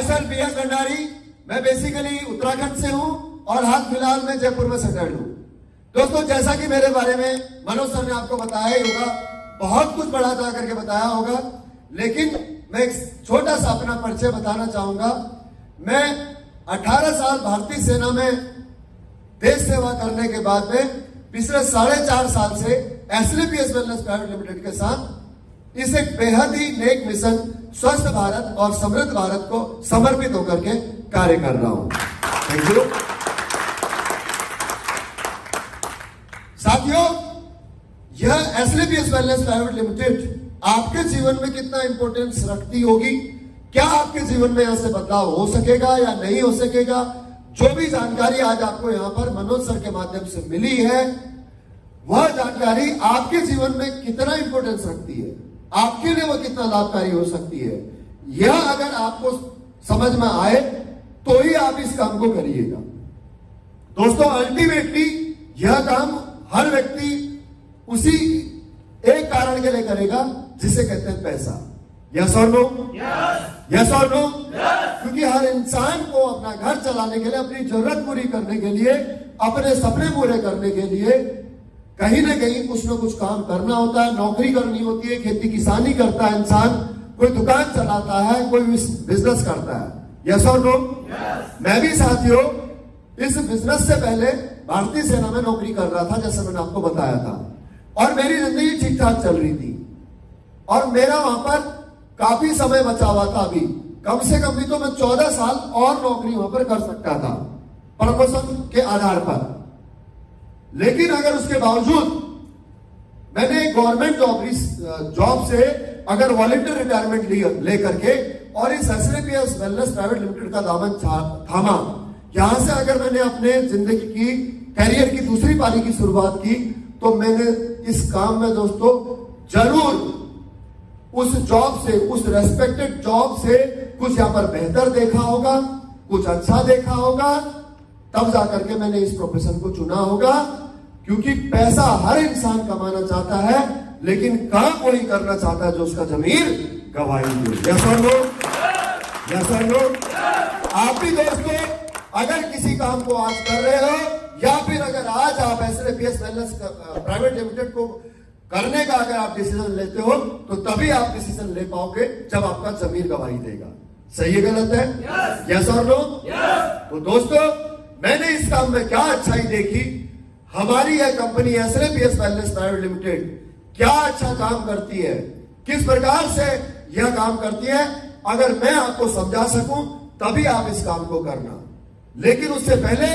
Self BS Bhandari, मैं basically Uttarakhand से हूं और हाल फिलहाल में जयपुर में सेटल्ड हूं। दोस्तों, जैसा कि मेरे बारे में मनोज सर ने आपको बताया ही होगा, बहुत कुछ बढ़ा चढ़ा करके बताया होगा, लेकिन मैं एक छोटा सा अपना परिचय बताना चाहूंगा। मैं 18 साल भारतीय सेना में देश सेवा करने के बाद में पिछले 4.5 साल से एसएलपीएस वेलनेस प्राइवेट लिमिटेड के साथ इस एक बेहद ही नेक मिशन स्वस्थ भारत और समृद्ध भारत को समर्पित होकर के कार्य कर रहा हूं। Thank you. साथियों, यह एसएलपीएस वेलनेस प्राइवेट लिमिटेड आपके जीवन में कितना इंपॉर्टेंस रखती होगी, क्या आपके जीवन में यहां से बदलाव हो सकेगा या नहीं हो सकेगा, जो भी जानकारी आज आपको यहां पर मनोज सर के माध्यम से मिली है, वह जानकारी आपके जीवन में कितना इंपॉर्टेंस रखती है, आपके लिए वह कितना लाभकारी हो सकती है, यह अगर आपको समझ में आए तो ही आप इस काम को करिएगा। दोस्तों, अल्टीमेटली यह काम हर व्यक्ति उसी एक कारण के लिए करेगा जिसे कहते हैं पैसा। यस और नो? यस और नो? क्योंकि हर इंसान को अपना घर चलाने के लिए, अपनी जरूरत पूरी करने के लिए, अपने सपने पूरे करने के लिए कहीं ना कहीं कुछ ना कुछ काम करना होता है, नौकरी करनी होती है, खेती किसानी करता है इंसान, कोई दुकान चलाता है, कोई बिजनेस करता है। यस और नो? मैं भी साथियों इस बिजनेस से पहले भारतीय सेना में नौकरी कर रहा था, जैसे मैंने आपको बताया था, और मेरी जिंदगी ठीक ठाक चल रही थी और मेरा वहां पर काफी समय बचा हुआ था। अभी कम से कम भी तो मैं 14 साल और नौकरी वहां पर कर सकता था प्रमोशन के आधार पर। लेकिन अगर उसके बावजूद मैंने गवर्नमेंट जॉब से अगर वॉलंटियर रिटायरमेंट लेकर के और इस एसएलपीएस वेलनेस प्राइवेट लिमिटेड का दामन थामा, यहां से अगर मैंने अपने जिंदगी की कैरियर की दूसरी पारी की शुरुआत की, तो मैंने इस काम में दोस्तों जरूर उस जॉब से, उस रेस्पेक्टेड जॉब से कुछ यहां पर बेहतर देखा होगा, कुछ अच्छा देखा होगा, तब जाकर के मैंने इस प्रोफेशन को चुना होगा। क्योंकि पैसा हर इंसान कमाना चाहता है, लेकिन काम कोई करना चाहता है जो उसका जमीर गवाही दे। यस और नो? यस और नो? आप भी दोस्तों अगर किसी काम को आज कर रहे हो, या फिर अगर आज आप एसएलपीएस वेलनेस प्राइवेट लिमिटेड को करने का अगर आप डिसीजन लेते हो, तो तभी आप डिसीजन ले पाओगे जब आपका जमीर गवाही देगा। सही है गलत है? यस और नो? तो दोस्तों, मैंने इस काम में क्या अच्छाई देखी, हमारी यह कंपनी एसएलपीएस वेलनेस प्राइवेट लिमिटेड क्या अच्छा काम करती है, किस प्रकार से यह काम करती है, अगर मैं आपको समझा सकूं तभी आप इस काम को करना। लेकिन उससे पहले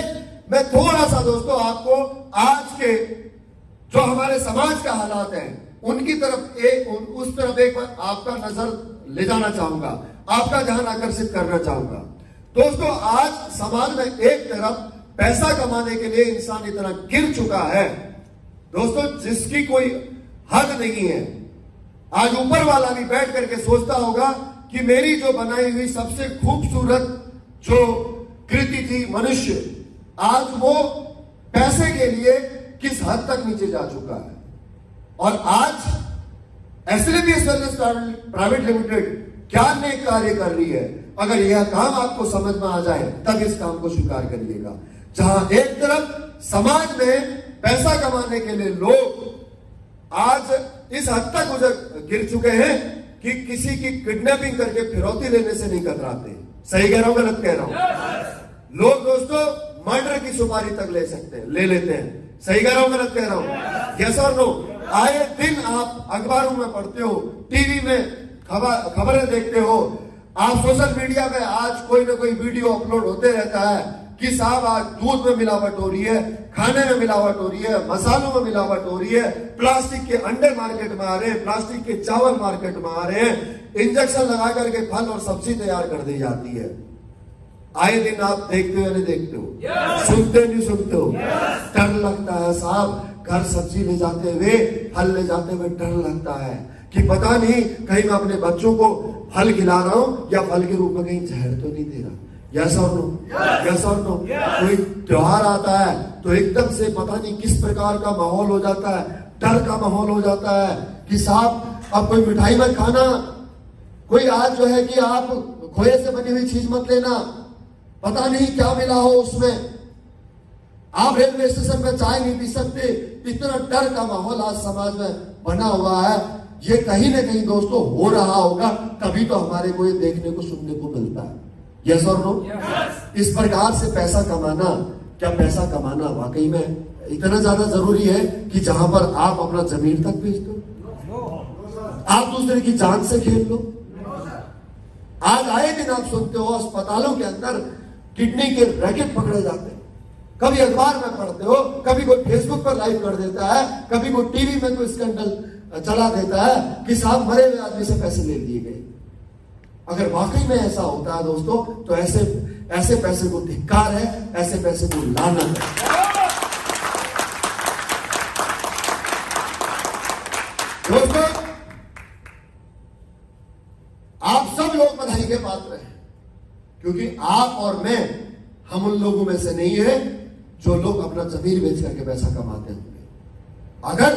मैं थोड़ा सा दोस्तों आपको आज के जो हमारे समाज का हालात है उनकी तरफ उस तरफ एक बार आपका नजर ले जाना चाहूंगा, आपका ध्यान आकर्षित करना चाहूंगा। दोस्तों, आज समाज में एक तरफ पैसा कमाने के लिए इंसान इतना गिर चुका है दोस्तों, जिसकी कोई हद नहीं है। आज ऊपर वाला भी बैठ करके सोचता होगा कि मेरी जो बनाई हुई सबसे खूबसूरत जो कृति थी मनुष्य, आज वो पैसे के लिए किस हद तक नीचे जा चुका है। और आज एसएलपीएस वेलनेस प्राइवेट लिमिटेड क्या नए कार्य कर रही है, अगर यह काम आपको समझ में आ जाए तब इस काम को स्वीकार करिएगा। जहां एक तरफ समाज में पैसा कमाने के लिए लोग आज इस हद तक गिर चुके हैं कि किसी की किडनैपिंग करके फिरौती लेने से नहीं कतराते। सही कह रहा हूं गलत कह रहा हूं? लोग दोस्तों मर्डर की सुपारी तक ले लेते हैं। सही कह रहा हूं गलत कह रहा हूं? यस और नो? आए दिन आप अखबारों में पढ़ते हो, टीवी में खबरें देखते हो, आप सोशल मीडिया में आज कोई ना कोई वीडियो अपलोड होते रहता है कि साहब आज दूध में मिलावट हो रही है, खाने में मिलावट हो रही है, मसालों में मिलावट हो रही है, प्लास्टिक के अंडे मार्केट में आ रहे हैं, प्लास्टिक के चावल मार्केट में आ रहे हैं, इंजेक्शन लगा करके फल और सब्जी तैयार कर दी जाती है। आए दिन आप देखते हो या नहीं देखते हो? सुनते नहीं सुनते हो? डर लगता है साहब, घर सब्जी ले जाते हुए, फल ले जाते हुए डर लगता है कि पता नहीं कहीं मैं अपने बच्चों को फल खिला रहा हूं या फल के रूप में कहीं जहर तो नहीं दे रहा। यस और नो? यस और नो? कोई त्योहार आता है तो एकदम से पता नहीं किस प्रकार का माहौल हो जाता है, डर का माहौल हो जाता है कि साहब अब कोई मिठाई मत खाना, कोई आज जो है कि आप खोए से बनी हुई चीज मत लेना, पता नहीं क्या मिला हो उसमें। आप रेलवे स्टेशन पे चाय नहीं पी सकते, इतना डर का माहौल आज समाज में बना हुआ है। ये कहीं ना कहीं दोस्तों हो रहा होगा, तभी तो हमारे को ये देखने को सुनने को मिलता है। यस और नो? इस प्रकार से पैसा कमाना, क्या पैसा कमाना वाकई में इतना ज्यादा जरूरी है कि जहां पर आप अपना जमीन तक बेच दो, आप दूसरे की जान से खेल लो। आज आए दिन आप सुनते हो अस्पतालों के अंदर किडनी के रैकेट पकड़े जाते हैं, कभी अखबार में पढ़ते हो, कभी कोई फेसबुक पर लाइव कर देता है, कभी कोई टीवी में कोई स्कैंडल चला देता है कि साहब मरे हुए आदमी से पैसे ले लिए गए। अगर वाकई में ऐसा होता है दोस्तों, तो ऐसे पैसे को धिक्कार है, ऐसे पैसे को लानत है। दोस्तों, आप सब लोग बधाई के पात्र हैं, क्योंकि आप और मैं, हम उन लोगों में से नहीं है जो लोग अपना जमीर बेच करके पैसा कमाते होंगे। अगर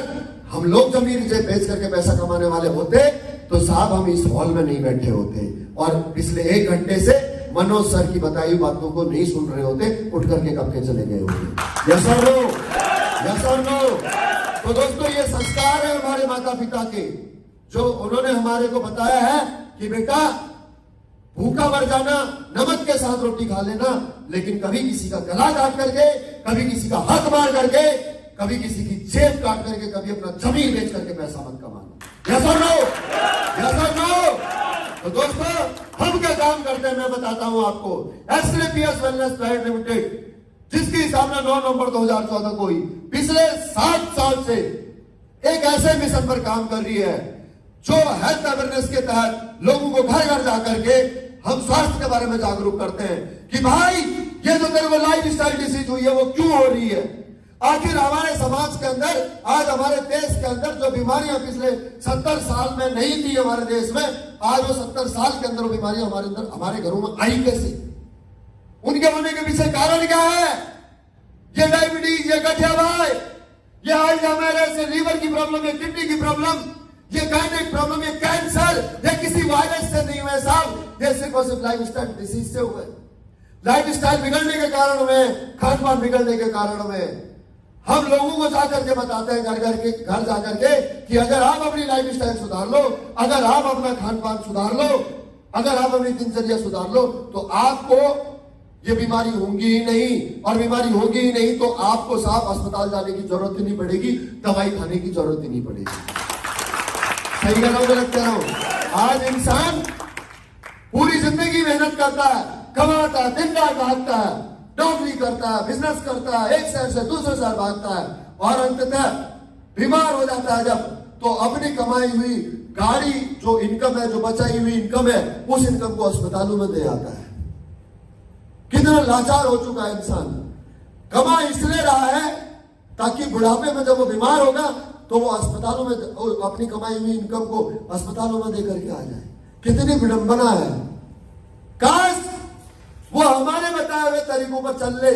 हम लोग जमीर बेच करके पैसा कमाने वाले होते तो साहब हम इस हॉल में नहीं बैठे होते और पिछले 1 घंटे से मनोज सर की बताई बातों को नहीं सुन रहे होते, उठ करके कब के चले गए होते। यस और नो? यस और नो? तो दोस्तों, ये संस्कार है हमारे माता पिता के, जो उन्होंने हमारे को बताया है कि बेटा भूखा मर जाना, नमक के साथ रोटी खा लेना, लेकिन कभी किसी का गला काट करके, कभी किसी का हक मार करके, कभी किसी की जेब काट करके, कभी अपना जमीन बेच करके पैसा मत कमाना। यस और नो? यस और नो? तो दोस्तों, हम क्या काम करते हैं मैं बताता हूं आपको। एसलेपीएस वेलनेस प्राइवेट लिमिटेड, जिसकी स्थापना 9 नवंबर 2014 को हुई, पिछले 7 साल से एक ऐसे मिशन पर काम कर रही है जो हेल्थ अवेयरनेस के तहत लोगों को घर घर जाकर के हम स्वास्थ्य के बारे में जागरूक करते हैं कि भाई ये जो तेरे को लाइफ स्टाइल डिसीज हुई है वो क्यों हो रही है। आखिर हमारे समाज के अंदर, आज हमारे देश के अंदर जो बीमारियां पिछले 70 साल में नहीं थी हमारे देश में, आज वो 70 साल के अंदर वो बीमारियां हमारे अंदर, हमारे घरों में आई कैसे? उनके होने के पीछे कारण क्या है? ये डायबिटीज, ये गठियावाई, ये अल्जाइमर, ये लीवर की प्रॉब्लम, ये किडनी की प्रॉब्लम, ये गाइनिक प्रॉब्लम, ये कैंसर, ये किसी वायरस से नहीं हुए साहब, ये सिर्फ और सिर्फ लाइफ स्टाइल डिसीज से हुए। लाइफ स्टाइल बिगड़ने के कारण में, खान पान बिगड़ने के कारण में हम लोगों को जाकर के बताते हैं, घर जाकर के कि अगर आप अपनी लाइफ स्टाइल सुधार लो, अगर आप अपना खान पान सुधार लो, अगर आप अपनी दिनचर्या सुधार लो, तो आपको ये बीमारी होगी ही नहीं, और बीमारी होगी ही नहीं तो आपको साहब अस्पताल जाने की जरूरत ही नहीं पड़ेगी, दवाई खाने की जरूरत ही नहीं पड़ेगी। सही कह रहा हूं, गलत कह रहा हूं? आज इंसान पूरी जिंदगी मेहनत करता है, कमाता है, दिन रात भागता है, नौकरी करता है, बिजनेस करता है, एक शहर से दूसरे शहर भागता है, और अंततः बीमार हो जाता है जब, तो अपनी कमाई हुई गाड़ी जो इनकम है, जो बचाई हुई इनकम है, उस इनकम को अस्पतालों में दे आता है। कितना लाचार हो चुका है इंसान। कमा इसलिए रहा है ताकि बुढ़ापे में जब वो बीमार होगा तो वो अस्पतालों में अपनी कमाई हुई इनकम को अस्पतालों में देकर के आ जाए। कितनी विडंबना है। काश वो हमारे बताए हुए तरीकों पर चल ले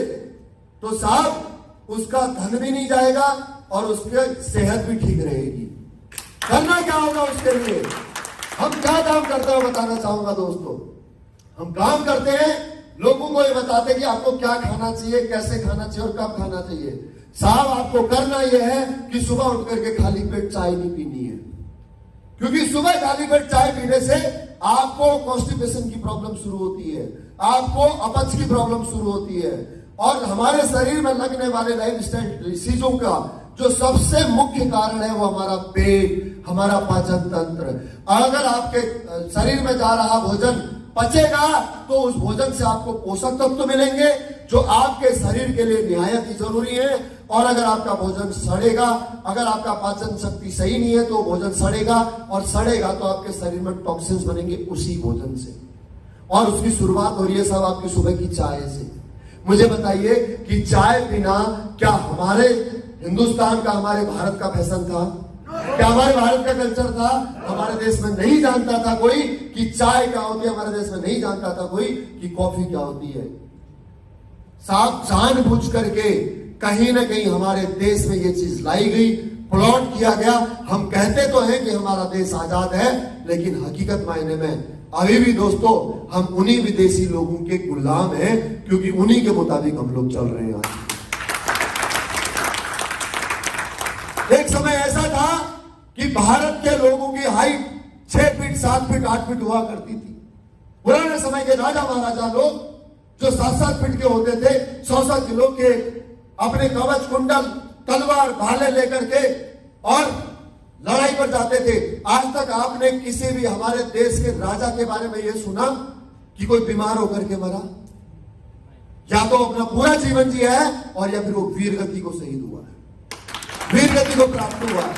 तो साहब उसका धन भी नहीं जाएगा और उसकी सेहत भी ठीक रहेगी। करना क्या होगा उसके लिए? हम क्या काम करते हैं बताना चाहूंगा दोस्तों। हम काम करते हैं, लोगों को ये बताते हैं कि आपको क्या खाना चाहिए, कैसे खाना चाहिए और कब खाना चाहिए। साहब आपको करना यह है कि सुबह उठ करके खाली पेट चाय नहीं पीनी है, क्योंकि सुबह खाली पेट चाय पीने से आपको कॉन्स्टिपेशन की प्रॉब्लम शुरू होती है, आपको अपच की प्रॉब्लम शुरू होती है, और हमारे शरीर में लगने वाले लाइफ स्टाइल डिसीजों का जो सबसे मुख्य कारण है वो हमारा पेट, हमारा पाचन तंत्र। अगर आपके शरीर में जा रहा भोजन पचेगा तो उस भोजन से आपको पोषक तत्व मिलेंगे जो आपके शरीर के लिए निहायत ही जरूरी है। और अगर आपका भोजन सड़ेगा, अगर आपका पाचन शक्ति सही नहीं है तो भोजन सड़ेगा, और सड़ेगा तो आपके शरीर में टॉक्सिन्स बनेंगे उसी भोजन से, और उसकी शुरुआत हो रही है साहब आपकी सुबह की चाय से। मुझे बताइए कि चाय पीना क्या हमारे हिंदुस्तान का, हमारे भारत का फैशन था? क्या हमारे भारत का कल्चर था? हमारे देश में नहीं जानता था कोई कि चाय क्या होती है, हमारे देश में नहीं जानता था कोई कि कॉफी क्या होती है। साहब जानबूझ करके कहीं ना कहीं हमारे देश में ये चीज लाई गई, प्लॉट किया गया। हम कहते तो हैं कि हमारा देश आजाद है, लेकिन हकीकत मायने में अभी भी दोस्तों हम उन्हीं विदेशी लोगों के गुलाम हैं, क्योंकि उन्हीं के मुताबिक हम लोग चल रहे हैं आज। एक समय ऐसा था कि भारत के लोगों की हाइट 6 फीट 7 फीट 8 फीट हुआ करती थी। पुराने समय के राजा महाराजा लोग जो 7-7 फीट के होते थे, 100-100 किलो के, अपने कवच कुंडल तलवार भाले लेकर के और लड़ाई पर जाते थे। आज तक आपने किसी भी हमारे देश के राजा के बारे में यह सुना कि कोई बीमार होकर के मरा? या तो अपना पूरा जीवन जिया है और या फिर वो वीर गति को शहीद हुआ है, वीर गति को प्राप्त हुआ है।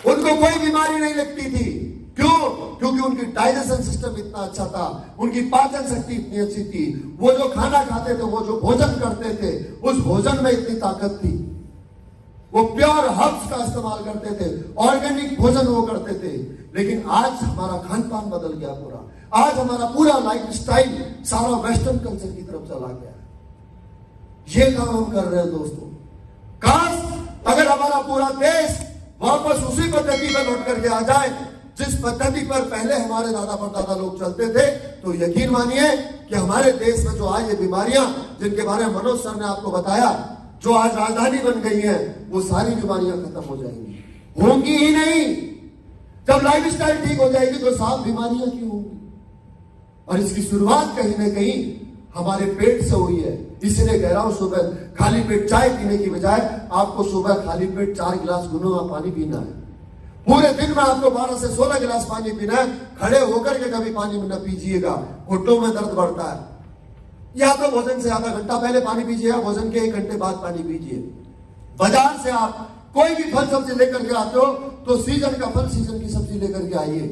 उनको कोई बीमारी नहीं लगती थी। क्यों? क्योंकि उनकी डाइजेशन सिस्टम इतना अच्छा था, उनकी पाचन शक्ति इतनी अच्छी थी, वो जो खाना खाते थे, वो जो भोजन करते थे, उस भोजन में इतनी ताकत थी। वो प्योर हर्ब्स का इस्तेमाल करते थे, ऑर्गेनिक भोजन वो करते थे। लेकिन आज हमारा खान पान बदल गया पूरा। आज हमारा पूरा लाइफ स्टाइल सारा वेस्टर्न कल्चर की तरफ चला गया है। ये काम हम कर रहे हैं दोस्तों। काश अगर हमारा पूरा देश वापस उसी पद्धति पर लौट करके आ जाए जिस पद्धति पर पहले हमारे दादा परदादा लोग चलते थे, तो यकीन मानिए कि हमारे देश में जो आज ये बीमारियां जिनके बारे में मनोज सर ने आपको बताया, जो आज राजधानी बन गई है, वो सारी बीमारियां खत्म हो जाएंगी। होंगी ही नहीं। जब लाइफ स्टाइल ठीक हो जाएगी तो साफ बीमारियां क्यों होंगी? और इसकी शुरुआत कहीं ना कहीं हमारे पेट से हुई है। इसलिए कह रहा हूं, सुबह खाली पेट चाय पीने की बजाय आपको सुबह खाली पेट 4 गिलास गुनगुना पानी पीना है। पूरे दिन में आपको 12 से 16 गिलास पानी पीना है। खड़े होकर के कभी पानी न पीजिएगा, घुटनों में दर्द बढ़ता है। या तो भोजन से आधा घंटा पहले पानी पीजिए, भोजन के 1 घंटे बाद पानी पीजिए। बाजार से आप कोई भी फल सब्जी लेकर के आते हो तो सीजन का फल सीजन की सब्जी लेकर के आइए,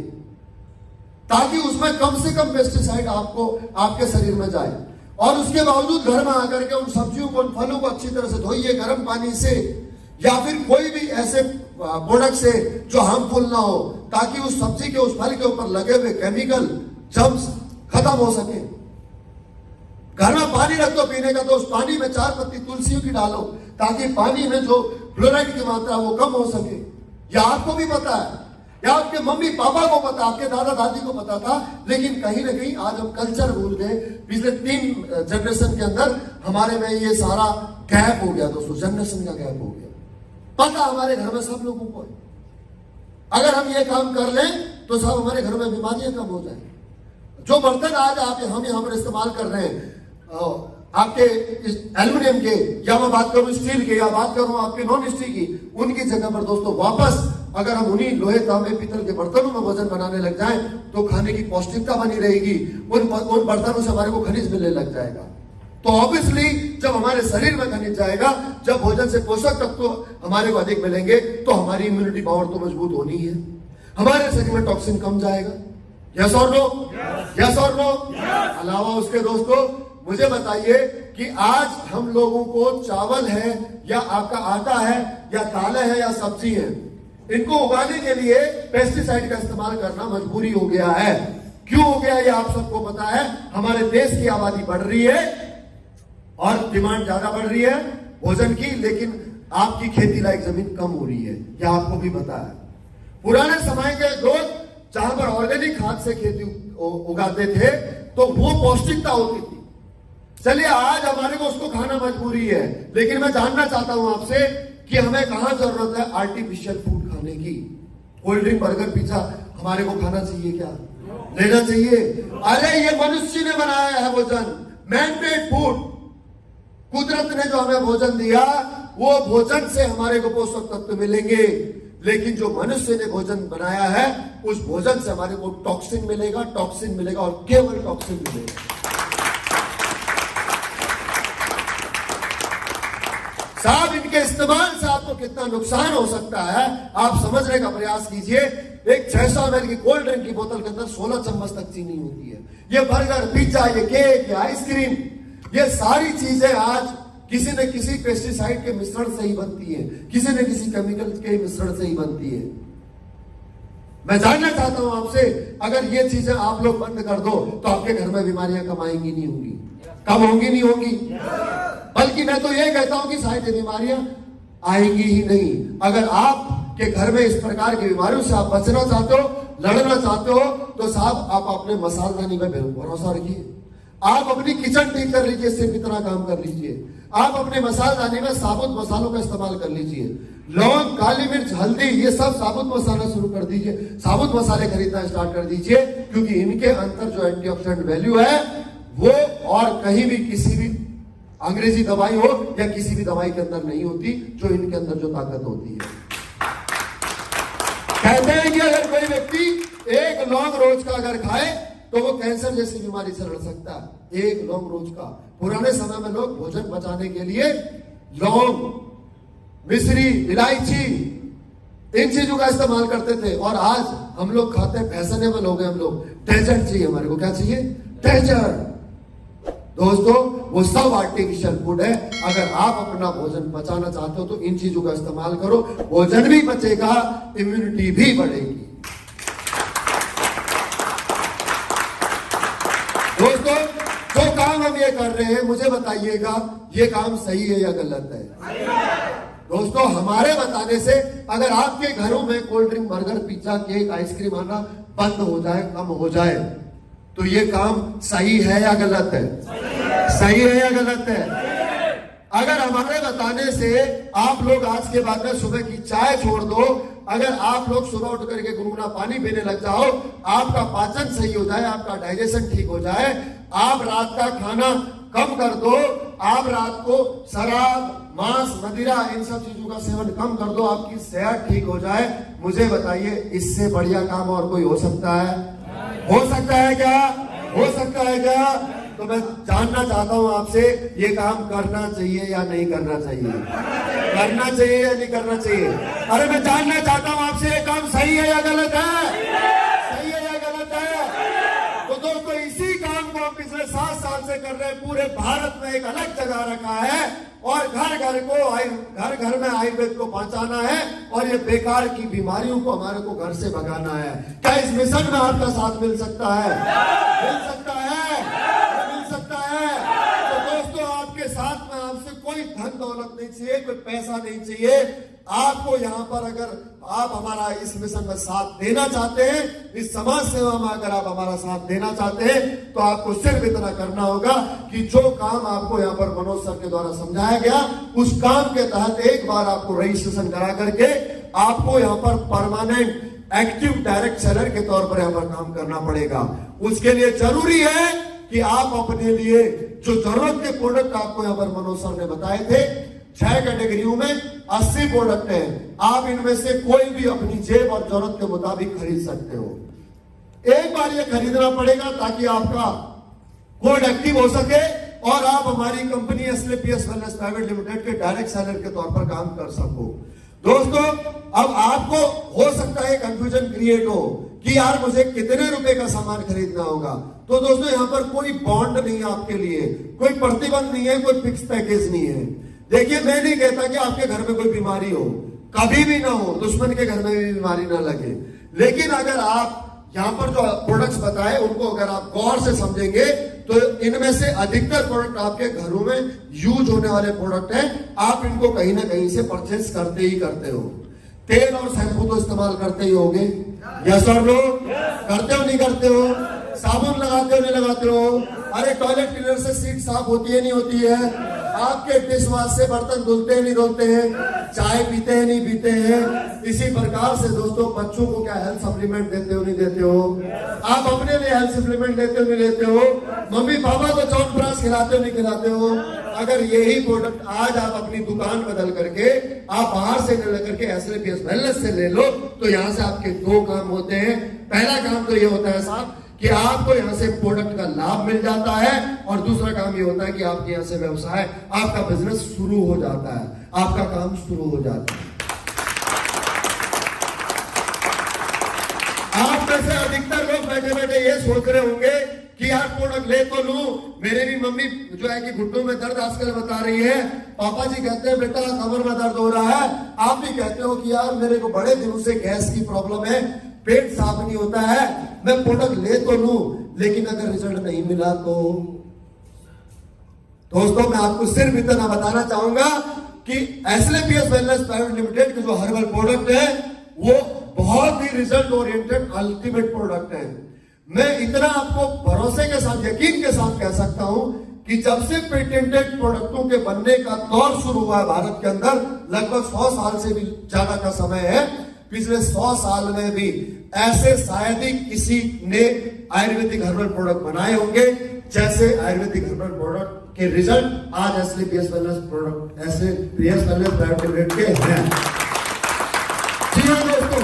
ताकि उसमें कम से कम पेस्टिसाइड आपको आपके शरीर में जाए। और उसके बावजूद घर में आकर के उन सब्जियों को, उन फलों को अच्छी तरह से धोइए गर्म पानी से, या फिर कोई भी ऐसे प्रोडक्ट से जो हार्मफुल ना हो, ताकि उस सब्जी के, उस फल के ऊपर लगे हुए केमिकल जर्म्स खत्म हो सके। घर में पानी रख दो पीने का, तो उस पानी में 4 पत्ती तुलसी की डालो, ताकि पानी में जो फ्लोराइड की मात्रा वो कम हो सके। या आपको भी पता है, या आपके मम्मी पापा को पता, आपके दादा दादी को पता था, लेकिन कहीं ना कहीं आज हम कल्चर भूल गए। पिछले 3 जनरेशन के अंदर हमारे में ये सारा गैप हो गया दोस्तों, जनरेशन का गैप हो गया। पता हमारे घर में सब लोगों को है। अगर हम ये काम कर लें तो सब हमारे घर में बीमारियां कम हो जाएंगी। जो बर्तन आज आप हम यहाँ पर इस्तेमाल कर रहे हैं, आपके एल्यूमिनियम के, या मैं बात करूं स्टील के, या बात करूं आपके नॉन स्टिक की, उनकी जगह पर दोस्तों वापस अगर हम उन्हीं लोहे तांबे पीतल के बर्तनों में भोजन बनाने लग जाएं तो खाने की पौष्टिकता बनी रहेगी। उन बर्तनों से हमारे को खनिज मिलने लग जाएगा। तो ऑब्वियसली जब हमारे शरीर में खनिज जाएगा, जब भोजन से पोषक तत्व हमारे को अधिक मिलेंगे, तो हमारी इम्यूनिटी पावर तो मजबूत होनी है, हमारे शरीर में टॉक्सिन कम जाएगा। यस और नो? यस और नो? अलावा उसके दोस्तों मुझे बताइए कि आज हम लोगों को चावल है, या आपका आटा है, या दालें है, या सब्जी है, इनको उगाने के लिए पेस्टिसाइड का इस्तेमाल करना मजबूरी हो गया है। क्यों हो गया ये आप सबको पता है। हमारे देश की आबादी बढ़ रही है और डिमांड ज्यादा बढ़ रही है भोजन की, लेकिन आपकी खेती लायक जमीन कम हो रही है, यह आपको भी पता है। पुराने समय के लोग जहां पर ऑर्गेनिक खाद से खेती उगाते थे तो वो पौष्टिकता होती थी। चलिए आज हमारे को उसको खाना मजबूरी है, लेकिन मैं जानना चाहता हूं आपसे कि हमें कहां जरूरत है आर्टिफिशियल फूड खाने की। कोल्ड ड्रिंक, बर्गर, पिज्जा हमारे को खाना चाहिए क्या? लेना चाहिए? अरे ये मनुष्य ने बनाया है भोजन, मैन-मेड फूड। कुदरत ने जो हमें भोजन दिया, वो भोजन से हमारे को पोषक तत्व मिलेंगे, लेकिन जो मनुष्य ने भोजन बनाया है उस भोजन से हमारे को टॉक्सिन मिलेगा, टॉक्सिन मिलेगा और केवल टॉक्सिन मिलेगा। साहब इनके इस्तेमाल से आपको कितना नुकसान हो सकता है आप समझने का प्रयास कीजिए। एक 600 ml की कोल्ड ड्रिंक की बोतल के अंदर 16 चम्मच तक चीनी होती है। ये बर्गर, पिज्जा, ये केक, ये आइसक्रीम, ये सारी चीजें आज किसी न किसी पेस्टिसाइड के मिश्रण से ही बनती है, किसी न किसी केमिकल के मिश्रण से ही बनती है। मैं जानना चाहता हूं आपसे, अगर ये चीजें आप लोग बंद कर दो तो आपके घर में बीमारियां कम आएंगी नहीं होंगी? कम होंगी नहीं होंगी? बल्कि मैं तो ये कहता हूं कि शायद ये बीमारियां आएंगी ही नहीं। अगर आपके घर में इस प्रकार की बीमारियों से आप बचना चाहते हो लड़ना चाहते हो तो साहब आप अपने मसालदानी पे भरोसा रखिए। आप अपनी किचन ठीक कर लीजिए, सिर्फ इतना काम कर लीजिए। आप अपने मसालदानी में साबुत मसालों का इस्तेमाल कर लीजिए। लौंग, काली मिर्च, हल्दी, ये सब साबुत मसाला शुरू कर दीजिए, साबुत मसाले खरीदना स्टार्ट कर दीजिए, क्योंकि इनके अंदर जो एंटीऑक्सीडेंट वैल्यू है वो और कहीं भी किसी भी अंग्रेजी दवाई हो या किसी भी दवाई के अंदर नहीं होती, जो इनके अंदर जो ताकत होती है। कहते हैं कि अगर कोई व्यक्ति एक लौंग रोज का अगर खाए तो वो कैंसर जैसी बीमारी से लड़ सकता है। एक लौंग रोज का। पुराने समय में लोग भोजन पचाने के लिए लौंग, मिश्री, इलायची, इन चीजों का इस्तेमाल करते थे, और आज हम लोग खाते हैं, फैशनेबल हो गए हम लोग, डेजर्ट चाहिए हमारे को। क्या चाहिए? डेजर्ट। दोस्तों, वो सब आर्टिफिशियल फूड है। अगर आप अपना भोजन पचाना चाहते हो तो इन चीजों का इस्तेमाल करो, भोजन भी बचेगा, इम्यूनिटी भी बढ़ेगी। दोस्तों, जो काम हम ये कर रहे हैं, मुझे बताइएगा ये काम सही है या गलत है? दोस्तों, हमारे बताने से अगर आपके घरों में cold drink, burger, pizza, cake, ice cream आना बंद हो जाए, कम हो जाए, तो ये काम सही है या गलत है? सही है या गलत है? अगर हमारे बताने से आप लोग आज के बाद में सुबह की चाय छोड़ दो, अगर आप लोग सुबह उठ करके गुनगुना पानी पीने लग जाओ, आपका पाचन सही हो जाए, आपका डाइजेशन ठीक हो जाए, आप रात का खाना कम कर दो, आप रात को शराब, मांस, मदिरा, इन सब चीजों का सेवन कम कर दो, आपकी सेहत ठीक हो जाए, मुझे बताइए इससे बढ़िया काम और कोई हो सकता है? हो सकता है क्या? हो सकता है क्या? तो मैं जानना चाहता हूं आपसे, ये काम करना चाहिए या नहीं करना चाहिए? करना चाहिए या नहीं करना चाहिए? अरे मैं जानना चाहता हूं आपसे, ये काम सही है या गलत है? सही है या गलत है? तो दोस्तों, इसी काम को हम पिछले 7 साल से कर रहे हैं। पूरे भारत में एक अलग जगह रखा है और घर घर में आयुर्वेद को पहुंचाना है, और ये बेकार की बीमारियों को हमारे को घर से भगाना है। क्या इस मिशन में आपका साथ मिल सकता है? मिल सकता है? मिल सकता है? तो दोस्तों, आपके साथ में आपसे कोई धन दौलत नहीं चाहिए, कोई पैसा नहीं चाहिए। आपको यहाँ पर अगर आप हमारा इस मिशन में साथ देना चाहते हैं, इस समाज सेवा में अगर आप हमारा साथ देना चाहते हैं, तो आपको सिर्फ इतना करना होगा कि जो काम आपको यहाँ पर मनोज सर के द्वारा समझाया गया, उस काम के तहत एक बार आपको रजिस्ट्रेशन करा करके आपको यहाँ पर परमानेंट एक्टिव डायरेक्ट सेलर के तौर पर यहाँ पर काम करना पड़ेगा। उसके लिए जरूरी है कि आप अपने लिए जो जरूरत के प्रोडक्ट आपको यहाँ पर मनोज सर ने बताए थे, 6 कैटेगरियों में 80 प्रोडक्ट हैं, आप इनमें से कोई भी अपनी जेब और जरूरत के मुताबिक खरीद सकते हो। एक बार ये खरीदना पड़ेगा ताकि आपका कोड एक्टिव हो सके और आप हमारी कंपनी एसलेपीएस वेलनेस प्राइवेट लिमिटेड के डायरेक्ट सेलर के तौर पर काम कर सको। दोस्तों, अब आपको हो सकता है कंफ्यूजन क्रिएट हो कि यार मुझे कितने रुपए का सामान खरीदना होगा। तो दोस्तों, यहां पर कोई बॉन्ड नहीं है आपके लिए, कोई प्रतिबंध नहीं है, कोई फिक्स पैकेज नहीं है। देखिए, मैं नहीं कहता कि आपके घर में कोई बीमारी हो, कभी भी ना हो, दुश्मन के घर में भी बीमारी ना लगे, लेकिन अगर आप यहाँ पर जो प्रोडक्ट्स बताए उनको अगर आप गौर से समझेंगे तो इनमें से अधिकतर प्रोडक्ट आपके घरों में यूज होने वाले प्रोडक्ट हैं। आप इनको कहीं ना कहीं से परचेस करते ही करते हो। तेल और शैम्पू तो इस्तेमाल करते ही होगे, यस और नो? करते हो नहीं करते हो? साबुन लगाते हो नहीं लगाते हो? अरे टॉयलेट क्लीनर से सीट साफ होती है नहीं होती है? आपके डिश वॉश से बर्तन धुलते हैं नहीं धुलते हैं? चाय पीते हैं नहीं पीते हैं? इसी प्रकार से दोस्तों, बच्चों को क्या हेल्थ सप्लीमेंट देते हो नहीं देते हो? आप अपने लिए हेल्थ सप्लीमेंट लेते हो नहीं लेते हो? मम्मी पापा को च्यवनप्राश खिलाते हो नहीं खिलाते हो? अगर यही प्रोडक्ट आज आप अपनी दुकान बदल करके आप बाहर से ले करके एसलेपीएस वेलनेस से ले लो, तो यहाँ से आपके 2 काम होते हैं। पहला काम तो ये होता है साहब कि आपको यहां से प्रोडक्ट का लाभ मिल जाता है, और दूसरा काम ये होता है कि आपके यहां से व्यवसाय, आपका बिजनेस शुरू हो जाता है, आपका काम शुरू हो जाता है। आप में से अधिकतर लोग बैठे बैठे ये सोच रहे होंगे कि यार प्रोडक्ट ले तो लूं, मेरे भी मम्मी जो है कि घुटनों में दर्द आजकल बता रही है, पापा जी कहते हैं बेटा कमर में दर्द हो रहा है, आप भी कहते हो कि यार मेरे को बड़े दिनों से गैस की प्रॉब्लम है, पेट साफ नहीं होता है, मैं प्रोडक्ट ले तो लूं, लेकिन अगर रिजल्ट नहीं मिला तो? दोस्तों, मैं आपको सिर्फ इतना बताना चाहूंगा कि एसलेपीएस वेलनेस प्राइवेट लिमिटेड के जो हर्बल प्रोडक्ट है वो बहुत ही रिजल्ट ओरिएंटेड अल्टीमेट प्रोडक्ट है। मैं इतना आपको भरोसे के साथ, यकीन के साथ कह सकता हूं कि जब से पेटेंटेड प्रोडक्टों के बनने का दौर शुरू हुआ है भारत के अंदर, लगभग 100 साल से भी ज्यादा का समय है, पिछले 100 साल में भी ऐसे शायद ही किसी ने आयुर्वेदिक हर्बल प्रोडक्ट बनाए होंगे जैसे आयुर्वेदिक हर्बल प्रोडक्ट के रिजल्ट आज SLPS wellness product, SLPS wellness private limited के हैं। जी हाँ दोस्तों,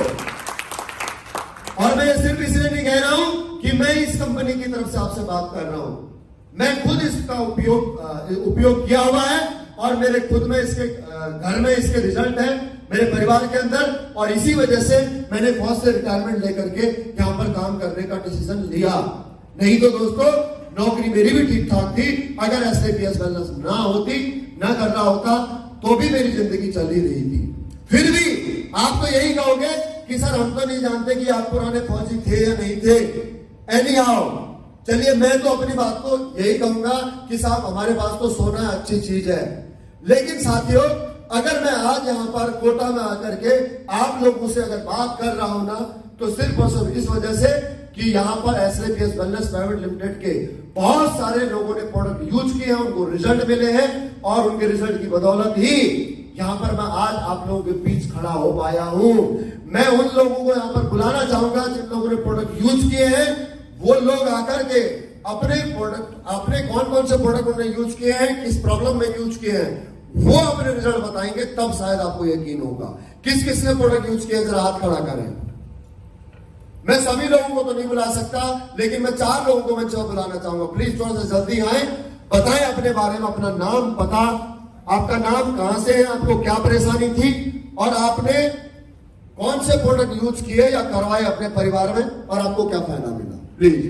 और मैं सिर्फ इसलिए नहीं कह रहा हूं कि मैं इस कंपनी की तरफ से आपसे बात कर रहा हूं, मैं खुद इसका उपयोग किया हुआ है और मेरे खुद में इसके घर में इसके रिजल्ट है मेरे परिवार के अंदर, और इसी वजह से मैंने फौज से रिटायरमेंट लेकर के यहां पर काम करने का डिसीजन लिया। नहीं तो दोस्तों नौकरी मेरी भी ठीक ठाक थी, अगर एसलीपीएस वेलनेस ना होती, ना करना होता तो भी मेरी जिंदगी चल ही रही थी। फिर भी आप तो यही कहोगे कि सर हम तो नहीं जानते कि आप पुराने फौजी थे या नहीं थे। एनी हाउ, चलिए मैं तो अपनी बात को यही कहूंगा कि साहब हमारे पास तो सोना अच्छी चीज है, लेकिन साथियों अगर मैं आज यहां पर कोटा में आकर के आप लोगों से अगर बात कर रहा हूं ना, तो सिर्फ और सिर्फ इस वजह से कि यहां पर एसलीपीएस वेलनेस प्राइवेट लिमिटेड के बहुत सारे लोगों ने प्रोडक्ट यूज किए हैं, उनको रिजल्ट मिले हैं, और उनके रिजल्ट की बदौलत ही यहां पर मैं आज आप लोगों के बीच खड़ा हो पाया हूं। मैं उन लोगों को यहां पर बुलाना चाहूंगा जिन लोगों ने प्रोडक्ट यूज किए हैं, वो लोग आकर के अपने प्रोडक्ट, अपने कौन कौन से प्रोडक्ट उन्होंने यूज किए हैं, किस प्रॉब्लम में यूज किए हैं, वो अपने रिजल्ट बताएंगे, तब शायद आपको यकीन होगा। किस किस ने प्रोडक्ट यूज किए, जरा हाथ खड़ा करें। मैं सभी लोगों को तो नहीं बुला सकता, लेकिन मैं 4 लोगों को मैं बुलाना चाहूंगा। प्लीज थोड़ा सा जल्दी आए, बताएं अपने बारे में, अपना नाम, पता, आपका नाम, कहां से है, आपको क्या परेशानी थी, और आपने कौन से प्रोडक्ट यूज किए या करवाए अपने परिवार में, और आपको क्या फायदा मिला। प्लीज।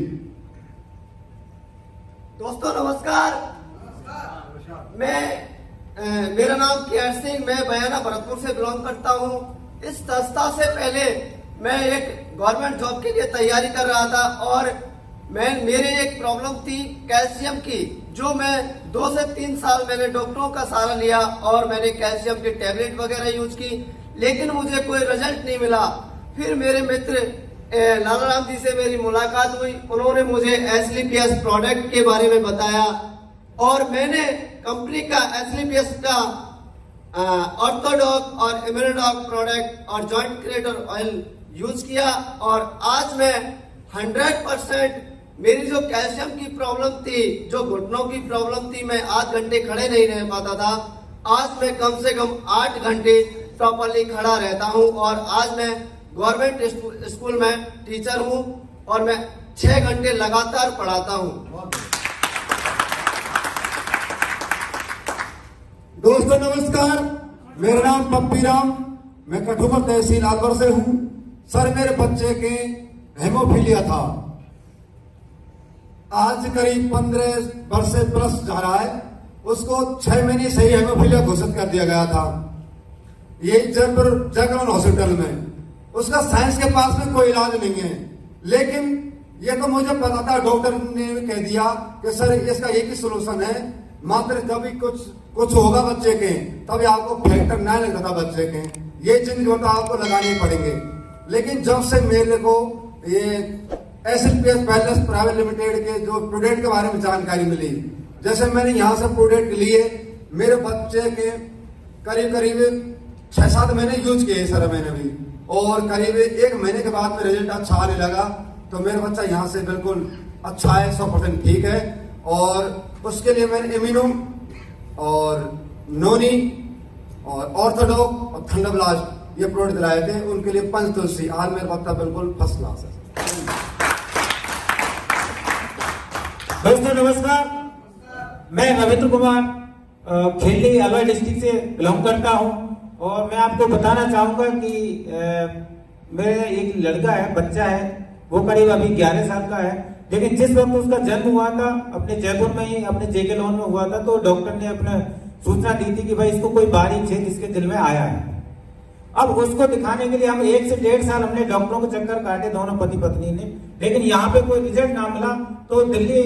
दोस्तों नमस्कार, मेरा नाम केआर सिंह, मैं बयाना भरतपुर से बिलोंग करता हूं। इस संस्था से पहले मैं एक गवर्नमेंट जॉब के लिए तैयारी कर रहा था, और मेरे एक प्रॉब्लम थी कैल्शियम की, जो मैं 2 से 3 साल मैंने डॉक्टरों का सहारा लिया और मैंने कैल्शियम की टैबलेट वगैरह यूज की, लेकिन मुझे कोई रिजल्ट नहीं मिला। फिर मेरे मित्र लालाराम जी से मेरी मुलाकात हुई, उन्होंने मुझे एसलीपीएस प्रोडक्ट के बारे में बताया, और मैंने कंपनी का एसलीपीएस का ऑर्थोडॉक और इम्यूनोडॉक प्रोडक्ट और जॉइंट क्रिएटर ऑयल यूज किया, और आज मैं 100% मेरी जो कैल्शियम की प्रॉब्लम थी, जो घुटनों की प्रॉब्लम थी, मैं 8 घंटे खड़े नहीं रह पाता था, आज मैं कम से कम 8 घंटे प्रॉपरली खड़ा रहता हूं, और आज मैं गवर्नमेंट स्कूल में टीचर हूं, और मैं 6 घंटे लगातार पढ़ाता हूं। दोस्तों नमस्कार, मेरा नाम पप्पी राम, मैं कठुआ तहसील अलवर से हूं। सर मेरे बच्चे के हेमोफीलिया था, आज करीब 15 वर्ष से प्लस जा रहा है, उसको 6 महीने से ही हेमोफीलिया घोषित कर दिया गया था, ये जयपुर जगन हॉस्पिटल में। उसका साइंस के पास में कोई इलाज नहीं है, लेकिन ये तो मुझे पता था, डॉक्टर ने कह दिया कि सर इसका एक ही सोल्यूशन है, मात्र जब भी कुछ होगा बच्चे के, तभी आपको फैक्टर ना लगता था बच्चे के, ये चीज जो आपको लगाने पड़ेंगे। लेकिन जब से मेरे को ये एसलीपीएस वेलनेस प्राइवेट लिमिटेड के जो प्रोडक्ट के बारे में जानकारी मिली, जैसे मैंने यहाँ से प्रोडक्ट लिए, मेरे बच्चे के करीब 6-7 महीने यूज किए सर मैंने भी, और करीब 1 महीने के बाद में रिजल्ट अच्छा आने लगा, तो मेरा बच्चा यहाँ से बिल्कुल अच्छा है, 100% ठीक है। और उसके लिए मैंने इम्यूनो और नोनी और ऑर्थोडॉक और थंडरब्लास्ट ये प्रोडक्ट दिलाए थे, उनके लिए पंचतुलसी, आज मेरा बच्चा बिल्कुल फर्स्ट क्लास है। दोस्तों नमस्कार, मैं रविंद्र कुमार खेली अलवर डिस्ट्रिक्ट से बिलोंग करता हूं, और मैं आपको बताना चाहूंगा कि मेरा एक लड़का है, बच्चा है, वो करीब अभी 11 साल का है, लेकिन जिस वक्त उसका जन्म हुआ था अपने जयपुर में ही, अपने जेके लॉन में हुआ था, तो डॉक्टर ने अपना सूचना दी थी कि भाई इसको कोई बारीक छेद इसके दिल में आया है। अब उसको दिखाने के लिए हम 1 से 1.5 साल हमने डॉक्टरों को चक्कर काटे, दोनों पति पत्नी ने, लेकिन यहाँ पे कोई रिजल्ट ना मिला। तो दिल्ली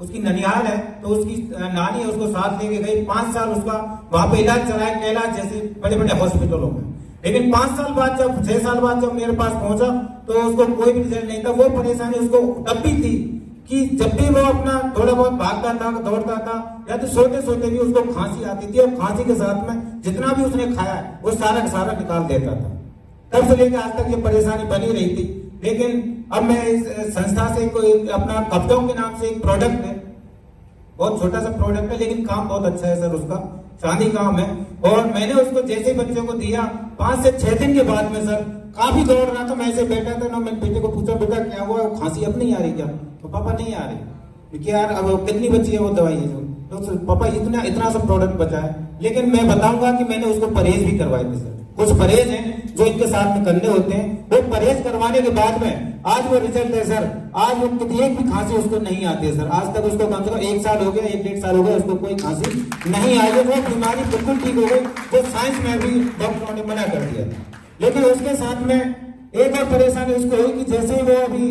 उसकी ननिहाल है, तो उसकी नानी है, उसको साथ लेके गई, 5 साल उसका वहां पे इलाज चलाया, कैलाश जैसे बड़े बड़े हॉस्पिटलों में, लेकिन 5 साल बाद जब 6 साल बाद जब मेरे पास पहुंचा तो उसको कोई भी रिजल्ट नहीं था। वो परेशानी उसको तब भी थी कि जब भी वो अपना थोड़ा बहुत भागता था, दौड़ता था, या तो सोते सोते भी उसको खांसी आती थी, और खांसी के साथ में जितना भी उसने खाया वो सारा का सारा निकाल देता था। तब से लेकर आज तक ये परेशानी बनी रही थी। लेकिन अब मैं इस संस्था से कोई अपना कपड़ों के नाम से एक प्रोडक्ट है, बहुत छोटा सा प्रोडक्ट है, लेकिन काम बहुत अच्छा है सर, उसका चांदी काम है। और मैंने उसको जैसे बच्चे को दिया 5 से 6 दिन के बाद में सर काफी दौड़ रहा था, मैं ऐसे बैठा था ना, मैंने बेटे को पूछा बेटा क्या हुआ, खांसी अब नहीं आ रही क्या? तो पापा नहीं आ रही। क्योंकि यार अब कितनी बची है वो दवाई है जो, तो पापा इतना सा प्रोडक्ट बचा है। लेकिन मैं बताऊंगा कि मैंने उसको परहेज भी करवाए थे सर। कुछ परहेज हैं जो इनके साथ में करने होते हैं, वो परहेज करवाने के बाद में आज वो रिजल्ट है सर। आज वो एक भी खांसी उसको नहीं आती है सर। आज तक उसको कम से कम 1 साल हो गया, 1-1.5 साल हो गया, उसको कोई खांसी नहीं आई है। वो बीमारी बिल्कुल ठीक हो गई, जो साइंस में भी डॉक्टरों ने मना कर दिया। लेकिन उसके साथ में एक और परेशानी उसको हुई कि जैसे वो अभी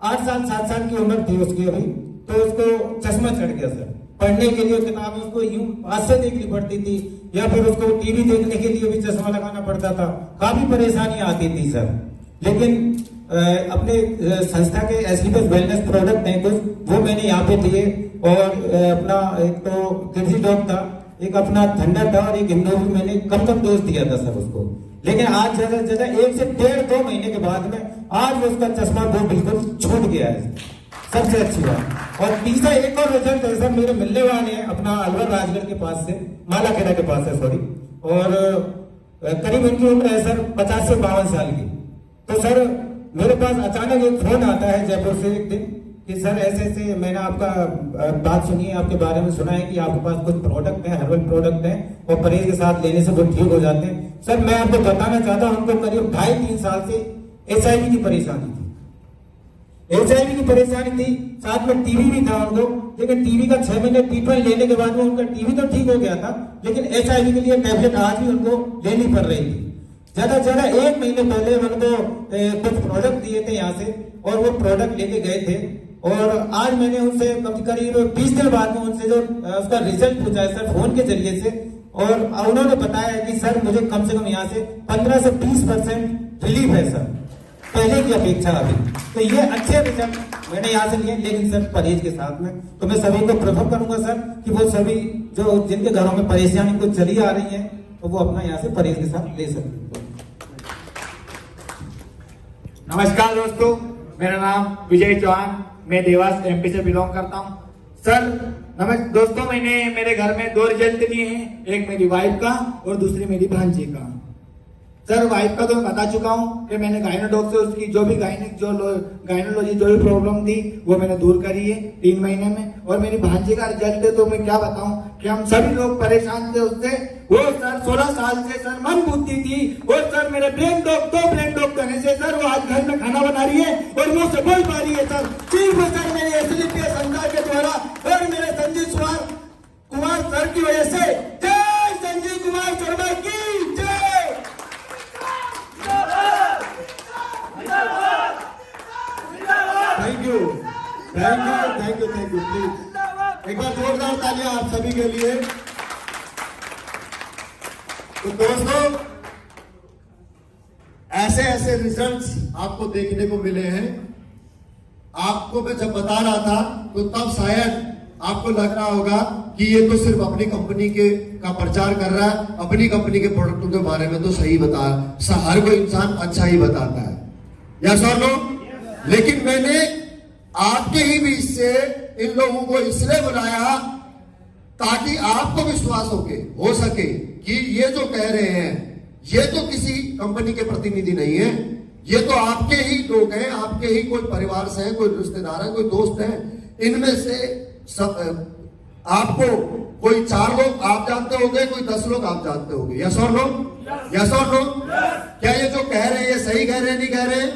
8 साल 7 साल की उम्र थी उसकी अभी, तो उसको चश्मा चढ़ गया सर। पढ़ने के लिए किताबें उसको यूं पास से देखनी पड़ती थी, या फिर उसको टीवी देखने के लिए भी चश्मा लगाना पड़ता था। काफी परेशानी आती थी सर। लेकिन अपने संस्था के एसलीपस वेलनेस प्रोडक्ट हैं कुछ, वो मैंने यहाँ पे दिए। और अपना एक तो किड्जी डॉग था, एक अपना थंडर था, और एक हिमोवी मैंने कम डोज दिया था सर उसको। लेकिन आज ज्यादा 1 से 1.5-2 महीने के बाद में आज उसका चश्मा वो बिल्कुल छूट गया है, सबसे अच्छी बात। और तीसरा एक और रिजल्ट है सर, मेरे मिलने वाले हैं अपना अलवर राजगढ़ के पास से, मालाखेड़ा के पास है सॉरी, और करीब उनकी उम्र है सर 50 से 52 साल की। तो सर मेरे पास अचानक एक फोन आता है जयपुर से एक दिन कि सर ऐसे ऐसे मैंने आपका बात सुनी है, आपके बारे में सुना है कि आपके पास कुछ प्रोडक्ट है, हर्बल प्रोडक्ट है, और परहेज के साथ लेने से वो ठीक हो जाते हैं। सर मैं आपको बताना चाहता हूं, उनको करीब 2.5-3 साल से HIV की परेशानी थी। HIV की परेशानी थी, साथ में टीबी भी था उनको। लेकिन टीबी का 6 महीने ट्रीटमेंट लेने के बाद में उनका टीबी तो ठीक हो गया था, लेकिन HIV के लिए टैबलेट आज भी उनको लेनी पड़ रही थी। ज्यादा 1 महीने पहले उनको कुछ प्रोडक्ट दिए थे यहाँ से, और वो प्रोडक्ट लेके गए थे। और आज मैंने उनसे करीब 20 दिन बाद में उनसे जो उसका रिजल्ट पूछा है सर फोन के जरिए से, और उन्होंने बताया है कि सर मुझे कम से कम यहाँ से 15 से 20% रिलीफ है सर, पहले की अपेक्षा अभी। तो ये अच्छे रिजल्ट मैंने यहाँ से लिए, लेकिन सर परहेज के साथ में। तो मैं सभी को प्रेफर करूंगा सर कि वो सभी जो जिनके घरों में परेशानी कुछ चली आ रही है, तो वो अपना यहाँ से परहेज के साथ ले सकते। नमस्कार दोस्तों, मेरा नाम विजय चौहान, मैं देवास MP से बिलोंग करता हूँ। सर नमस्कार दोस्तों, मैंने मेरे घर में 2 रिजल्ट लिए हैं, एक मेरी वाइफ का और दूसरी मेरी भांजी का। सर वाइफ का तो मैं बता चुका हूँ कि मैंने गायनोडॉक्टर से उसकी जो भी गायनोलॉजी जो भी प्रॉब्लम थी वो मैंने दूर करी है 3 महीने में। और मेरी भांजी का रिजल्ट है तो मैं क्या बताऊं कि हम सभी लोग परेशान थे उससे। वो सर 16 साल से सर मन बुद्धि थी, और सर मेरे ब्रेन डॉग करने से सर वो आज घर में खाना बना रही है और मुंह से बोल पा रही है सर। सिर्फ सर मेरे एसलीपीएस संस्था के द्वारा और मेरे संजीव कुमार सर की वजह से। जय संजीव कुमार शर्मा की जय। थैंक यू प्लीज एक बार जोरदार तालियां आप सभी के लिए। तो दोस्तों ऐसे रिजल्ट्स आपको देखने को मिले हैं। आपको मैं जब बता रहा था तो तब शायद आपको लग रहा होगा कि ये तो सिर्फ अपनी कंपनी का प्रचार कर रहा है, अपनी कंपनी के प्रोडक्टों के बारे में तो सही बता रहा है, हर कोई इंसान अच्छा ही बताता है, यस और नो। लेकिन मैंने आपके ही बीच से इन लोगों को इसलिए बुलाया ताकि आपको विश्वास हो सके कि ये जो कह रहे हैं ये तो किसी कंपनी के प्रतिनिधि नहीं है, ये तो आपके ही लोग हैं, आपके ही कोई परिवार से हैं, कोई रिश्तेदार है, कोई दोस्त है। इनमें से सब आपको कोई 4 लोग आप जानते होंगे, कोई 10 लोग आप जानते होंगे, यस और नो, यस और नो। क्या ये जो कह रहे हैं ये सही कह रहे हैं, नहीं कह रहे हैं?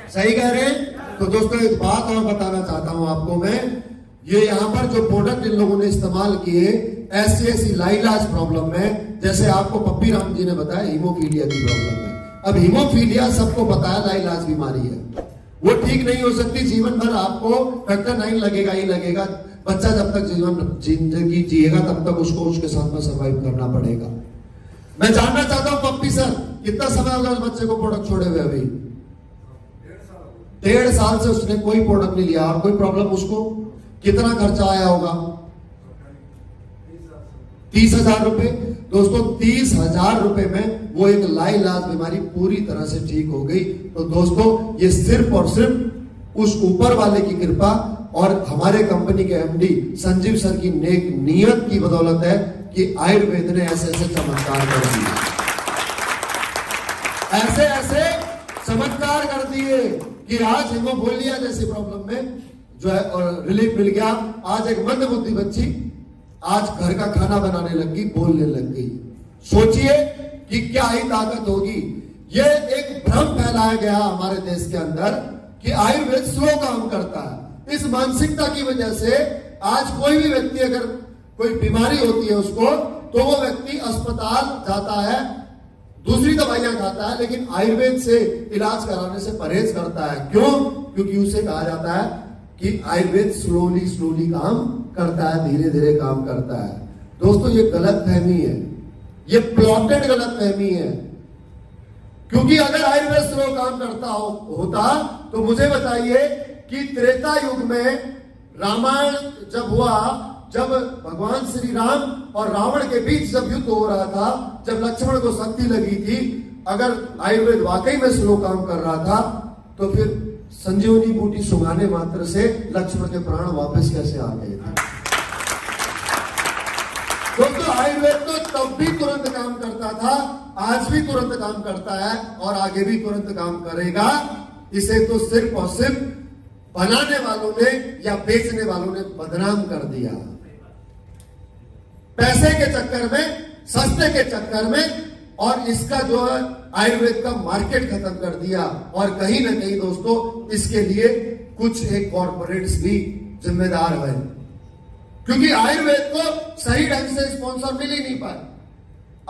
सही कह रहे हैं। तो दोस्तों एक बात और बताना चाहता हूं आपको मैं, ये यहाँ पर जो प्रोडक्ट इन लोगों ने इस्तेमाल किए ऐसी लाइलाज प्रॉब्लम में, जैसे आपको पप्पी राम जी ने बताया हीमोफीलिया की प्रॉब्लम है। अब हीमोफीलिया सबको बताया लाइलाज बीमारी है, वो ठीक नहीं हो सकती, जीवन भर आपको फैक्टर 9 लगेगा ही लगेगा। बच्चा जब तक जिंदगी जिएगा तब तक उसको उसके साथ में सर्वाइव करना पड़ेगा। मैं जानना चाहता हूं पप्पी कितना समय होगा उस बच्चे को प्रोडक्ट छोड़े हुए? अभी 1.5 साल से उसने कोई प्रोडक्ट नहीं लिया। और कोई प्रॉब्लम उसको? कितना खर्चा आया होगा? 30,000 रुपए। दोस्तों 30,000 रुपए में वो एक लाइलाज बीमारी पूरी तरह से ठीक हो गई। तो दोस्तों ये सिर्फ और सिर्फ उस ऊपर वाले की कृपा और हमारे कंपनी के एमडी संजीव सर की नेक नियत की बदौलत है कि आयुर्वेद ने ऐसे ऐसे चमत्कार कर दिए, ऐसे ऐसे चमत्कार कर दिए कि आज हीमोफीलिया जैसी प्रॉब्लम में जो है रिलीफ मिल गया। आज एक मंदबुद्धि बच्ची आज घर का खाना बनाने लग गई, बोलने लग गई। सोचिए कि क्या ही ताकत होगी। ये एक भ्रम फैलाया गया हमारे देश के अंदर कि आयुर्वेद स्लो काम करता है। इस मानसिकता की वजह से आज कोई भी व्यक्ति अगर कोई बीमारी होती है उसको, तो वो व्यक्ति अस्पताल जाता है, दूसरी दवाइयां खाता है, लेकिन आयुर्वेद से इलाज कराने से परहेज करता है। क्यों? क्योंकि उसे कहा जाता है कि आयुर्वेद स्लोली स्लोली काम करता है, धीरे धीरे काम करता है। दोस्तों ये गलत फहमी है, ये प्लॉटेड गलत फहमी है। क्योंकि अगर आयुर्वेद स्लो काम करता होता तो मुझे बताइए कि त्रेता युग में रामायण जब हुआ, जब भगवान श्री राम और रावण के बीच जब युद्ध हो रहा था, जब लक्ष्मण को शक्ति लगी थी, अगर आयुर्वेद वाकई में स्लो काम कर रहा था तो फिर संजीवनी बूटी सुंघाने मात्र से लक्ष्मण के प्राण वापस कैसे आ गए थे? दोस्तों आयुर्वेद तो तब भी तुरंत काम करता था, आज भी तुरंत काम करता है और आगे भी तुरंत काम करेगा। इसे तो सिर्फ और सिर्फ बनाने वालों ने या बेचने वालों ने बदनाम कर दिया। पैसे के चक्कर में, सस्ते के चक्कर में, और इसका जो है आयुर्वेद का मार्केट खत्म कर दिया। और कहीं ना कहीं दोस्तों इसके लिए कुछ एक कॉर्पोरेट्स भी जिम्मेदार है, क्योंकि आयुर्वेद को सही ढंग से स्पॉन्सर मिल ही नहीं पाए।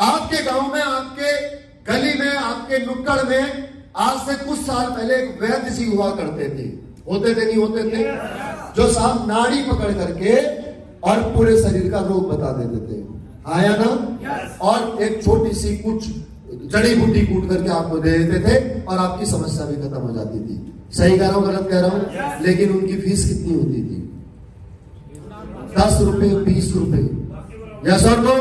आपके गांव में, आपके गली में, आपके नुक्कड़ में आज से कुछ साल पहले एक वैद्य जी हुआ करते थे, होते थे नहीं होते थे, जो साहब नाड़ी पकड़ करके और पूरे शरीर का रोग बता देते थे, हाँ या ना? और एक छोटी सी कुछ जड़ी बूटी कूट करके आपको दे देते थे और आपकी समस्या भी खत्म हो जाती थी। सही कह रहा हूं, गलत कह रहा हूं? लेकिन उनकी फीस कितनी होती थी? 10 रुपए, 20 रुपए। यस और नो?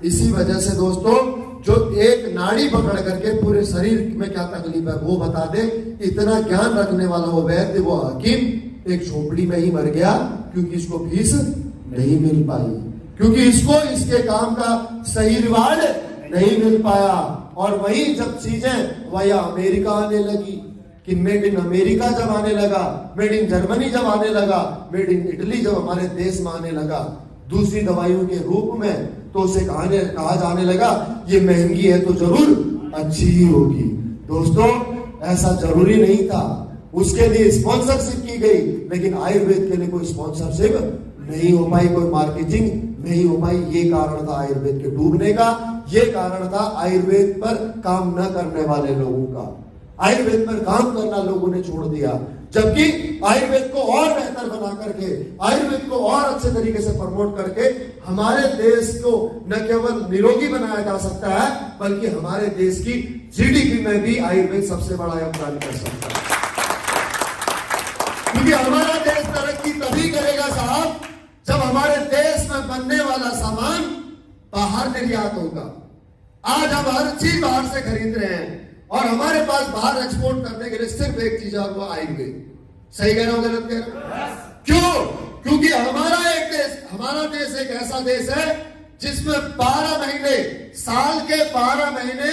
इसी वजह से दोस्तों जो एक नाड़ी पकड़ करके पूरे शरीर में क्या तकलीफ है वो बता दे, इतना ज्ञान रखने वाला वो वैद्य, वो हकीम एक झोपड़ी में ही मर गया, क्योंकि इसको फीस नहीं मिल पाई, क्योंकि इसको इसके काम का सही रिवार्ड नहीं मिल पाया। और वही जब चीजें वही अमेरिका आने लगी, कि मेड इन अमेरिका जब आने लगा, मेड इन जर्मनी जब आने लगा, मेड इन इटली जब हमारे देश में आने लगा दूसरी दवाइयों के रूप में, तो उसे कहा जाने लगा ये महंगी है तो जरूर अच्छी ही होगी। दोस्तों ऐसा जरूरी नहीं था, उसके लिए स्पॉन्सरशिप की गई, लेकिन आयुर्वेद के लिए कोई स्पॉन्सरशिप नहीं हो पाई, कोई मार्केटिंग नहीं हो पाई। ये कारण था आयुर्वेद के डूबने का, ये कारण था आयुर्वेद पर काम न करने वाले लोगों का। आयुर्वेद पर काम करना लोगों ने छोड़ दिया, जबकि आयुर्वेद को और बेहतर बना करके, आयुर्वेद को और अच्छे तरीके से प्रमोट करके हमारे देश को न केवल निरोगी बनाया जा सकता है, बल्कि हमारे देश की जीडीपी में भी आयुर्वेद सबसे बड़ा योगदान कर सकता है। क्योंकि हमारा देश तरक्की तभी करेगा साहब जब हमारे देश में बनने वाला सामान बाहर निर्यात होगा। आज हम हर चीज बाहर से खरीद रहे हैं और हमारे पास बाहर एक्सपोर्ट करने के लिए सिर्फ एक चीज है, वो आयुर्वेद। सही कह रहा हूं, गलत कह रहा हूं? क्यों? क्योंकि हमारा देश एक ऐसा देश है जिसमें 12 महीने, साल के 12 महीने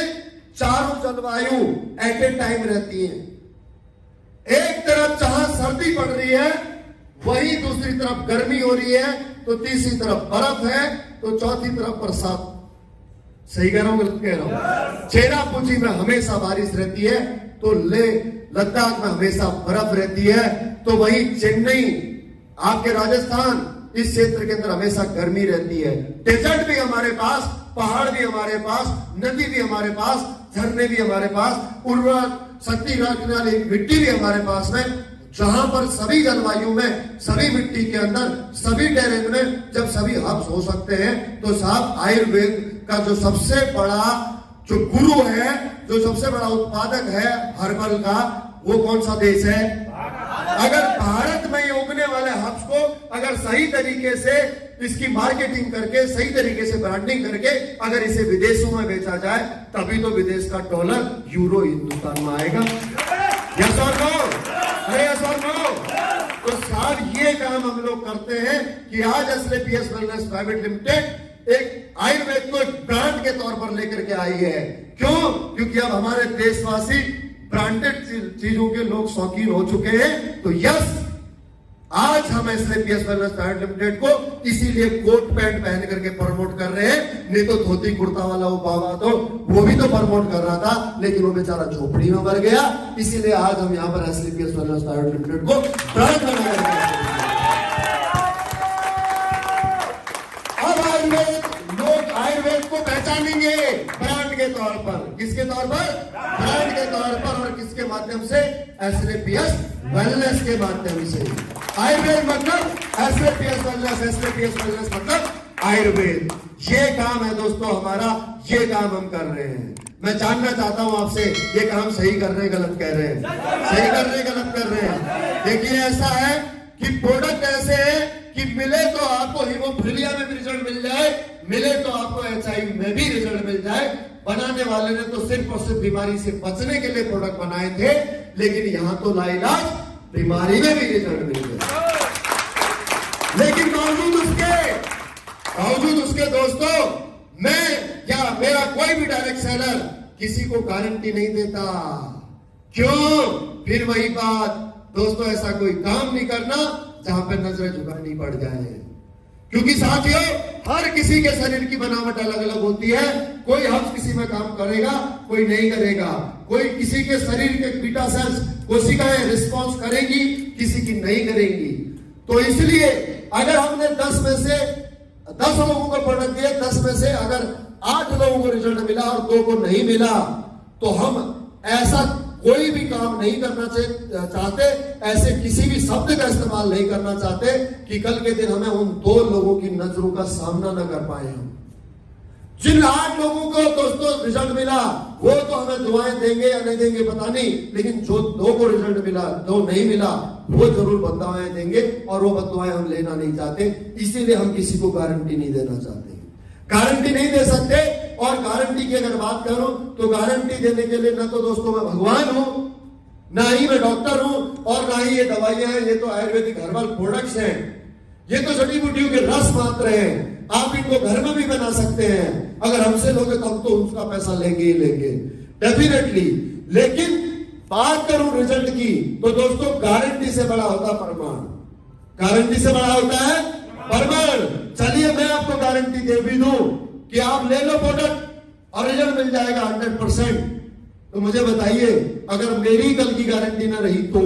चारों जलवायु एट ए टाइम रहती है। एक तरफ जहां सर्दी पड़ रही है, वहीं दूसरी तरफ गर्मी हो रही है, तो तीसरी तरफ बर्फ है, तो चौथी तरफ बरसात। सही कह रहा हूं, गलत कह रहा हूं? चेरापूंजी में हमेशा बारिश रहती है, तो लद्दाख में हमेशा बर्फ रहती है, तो वहीं चेन्नई, आपके राजस्थान, इस क्षेत्र के अंदर हमेशा गर्मी रहती है। डेजर्ट भी हमारे पास, पहाड़ भी हमारे पास, नदी भी हमारे पास, झरने भी हमारे पास, उर्वरक शक्ति रखने वाली मिट्टी भी हमारे पास में, जहां पर सभी जलवायु में, सभी मिट्टी के अंदर, सभी टेरेन में जब सभी हब्स हो सकते हैं, तो साहब आयुर्वेद का जो सबसे बड़ा जो गुरु है, जो सबसे बड़ा उत्पादक है हर्बल का, वो कौन सा देश है? अगर भारत में उगने वाले हर्ब्स को अगर सही तरीके से इसकी मार्केटिंग करके, सही तरीके से ब्रांडिंग करके अगर इसे विदेशों में बेचा जाए, तभी तो विदेश का डॉलर, यूरो हिंदुस्तान में आएगा। यस और नो? अरे यस और नो? तो साहब ये काम हम लोग करते हैं कि आज एसएलपीएस वेलनेस प्राइवेट लिमिटेड एक आयुर्वेद को एक ब्रांड के तौर पर लेकर के आई है। क्यों? क्योंकि अब हमारे देशवासी ब्रांडेड चीजों के लोग शौकीन हो चुके हैं। तो यस, आज हम एसएलपीएस वेलनेस प्राइवेट लिमिटेड को इसीलिए कोट पैंट पहन करके प्रमोट कर रहे हैं। नहीं तो धोती कुर्ता वाला वो बाबा तो वो भी तो प्रमोट कर रहा था, लेकिन वो बेचारा झोपड़ी में मर गया। इसीलिए आज हम यहाँ पर एसएलपीएस वेलनेस प्राइवेट लिमिटेड को ब्रांड बना रहे लोग आयुर्वेद को पहचानेंगे ब्रांड के तौर पर। किसके तौर पर? ब्रांड के तौर पर। और किसके माध्यम से? एसएलपीएस वेलनेस के माध्यम से। आयुर्वेद मतलब एसएलपीएस वेलनेस, एसएलपीएस वेलनेस मतलब आयुर्वेद। ये काम है दोस्तों हमारा, ये काम हम कर रहे हैं। मैं जानना चाहता हूं आपसे, ये काम सही कर रहे हैं, गलत कह रहे हैं? सही कर रहे हैं, गलत कर रहे हैं? देखिए ऐसा है कि प्रोडक्ट ऐसे है कि मिले तो आपको हीमोफीलिया में भी रिजल्ट मिल जाए, मिले तो आपको एचआईवी में भी रिजल्ट मिल जाए। बनाने वाले ने तो सिर्फ और सिर्फ बीमारी से बचने के लिए प्रोडक्ट बनाए थे, लेकिन यहां तो लाइलाज बीमारी में भी रिजल्ट मिल गया। लेकिन बावजूद उसके दोस्तों, मैं या मेरा कोई भी डायरेक्ट सेलर किसी को गारंटी नहीं देता। क्यों? फिर वही बात दोस्तों, ऐसा कोई काम नहीं करना जहां पे नजरें झुकानी पड़ जाए। क्योंकि साथियों, हर किसी के शरीर की बनावट अलग अलग होती है। कोई हर्ब्स किसी में काम करेगा, कोई नहीं करेगा। कोई किसी के शरीर के बीटा सेल्स कोशिकाएं रिस्पॉन्स करेंगी, किसी की नहीं करेंगी। तो इसलिए अगर हमने 10 में से 10 लोगों को प्रोडक्ट दिए, 10 में से अगर 8 लोगों को रिजल्ट मिला और 2 को नहीं मिला, तो हम ऐसा कोई भी काम नहीं करना चाहते, ऐसे किसी भी शब्द का इस्तेमाल नहीं करना चाहते कि कल के दिन हमें उन 2 लोगों की नजरों का सामना न कर पाए। हम जिन 8 लोगों को दोस्तों रिजल्ट मिला, वो तो हमें दुआएं देंगे या नहीं देंगे पता नहीं, लेकिन जो 2 को रिजल्ट मिला, 2 नहीं मिला, वो जरूर बददुआएं देंगे। और वो बददुआएं हम लेना नहीं चाहते, इसीलिए हम किसी को गारंटी नहीं देना चाहते। गारंटी नहीं दे सकते। और गारंटी की अगर बात करूं तो गारंटी देने के लिए ना तो दोस्तों मैं भगवान हूं, ना ही मैं डॉक्टर हूं, और ना ही ये दवाइयां हैं। ये तो आयुर्वेदिक हर्बल प्रोडक्ट्स हैं, ये तो जड़ी बूटियों के रस मात्र हैं। आप इनको घर में भी बना सकते हैं। अगर हमसे लोगे तो हम तो उसका पैसा लेंगे ही लेंगे डेफिनेटली। लेकिन बात करूं रिजल्ट की, तो दोस्तों गारंटी से बड़ा होता प्रमाण। गारंटी से बड़ा होता है प्रमाण। चलिए मैं आपको गारंटी दे भी दूं कि आप ले लो प्रोडक्ट और रिजल्ट मिल जाएगा 100%। तो मुझे बताइए, अगर मेरी कल की गारंटी ना रही तो,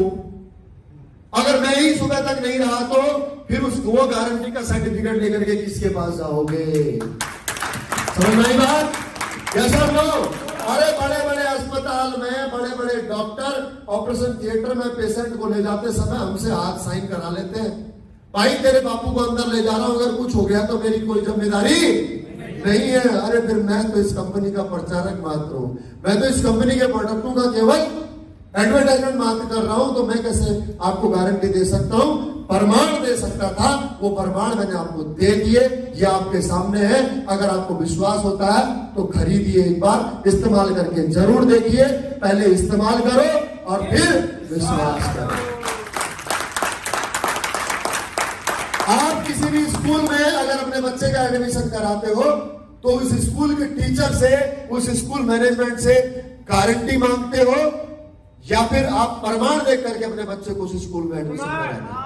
अगर मैं ही सुबह तक नहीं रहा तो फिर वो गारंटी का सर्टिफिकेट लेकर के किसके पास जाओगे? समझ में आई बात? यस और नो? अरे बड़े बड़े अस्पताल में बड़े बड़े डॉक्टर ऑपरेशन थिएटर में पेशेंट को ले जाते समय हमसे हाथ साइन करा लेते हैं। भाई तेरे बापू को अंदर ले जा रहा हूं, अगर कुछ हो गया तो मेरी कोई जिम्मेदारी नहीं है। अरे फिर मैं तो इस कंपनी का प्रचारक मात्र हूं, मैं तो इस कंपनी के प्रोडक्टों का केवल एडवर्टाइजमेंट मात्र कर रहा हूं। तो मैं कैसे आपको गारंटी दे सकता हूं? प्रमाण दे सकता था, वो प्रमाण मैंने आपको दे दिए, ये आपके सामने है। अगर आपको विश्वास होता है तो खरीदिए, एक बार इस्तेमाल करके जरूर देखिए। पहले इस्तेमाल करो और फिर विश्वास करो। आप किसी भी स्कूल में अगर अपने बच्चे का एडमिशन कराते हो तो उस स्कूल के टीचर से, उस स्कूल मैनेजमेंट से गारंटी मांगते हो, या फिर आप प्रमाण देख करके अपने बच्चे को उस स्कूल में एडमिशन कराते हो?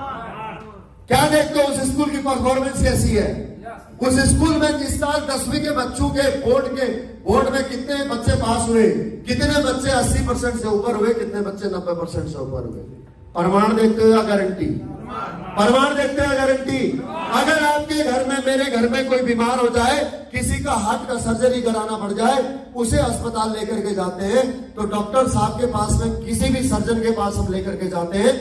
क्या देखते हो उस स्कूल की परफॉर्मेंस कैसी है? उस स्कूल में इस साल 10वीं के बच्चों के बोर्ड में कितने बच्चे पास हुए, कितने बच्चे 80% से ऊपर हुए, कितने बच्चे 90% से ऊपर हुए? प्रमाण देखते हो या गारंटी? प्रमाण देखते हैं गारंटी। अगर आपके घर में, मेरे घर में कोई बीमार हो जाए, किसी का हार्ट का सर्जरी कराना पड़ जाए, उसे अस्पताल लेकर के जाते हैं, तो डॉक्टर साहब के पास में, किसी भी सर्जन के पास हम लेकर के जाते हैं,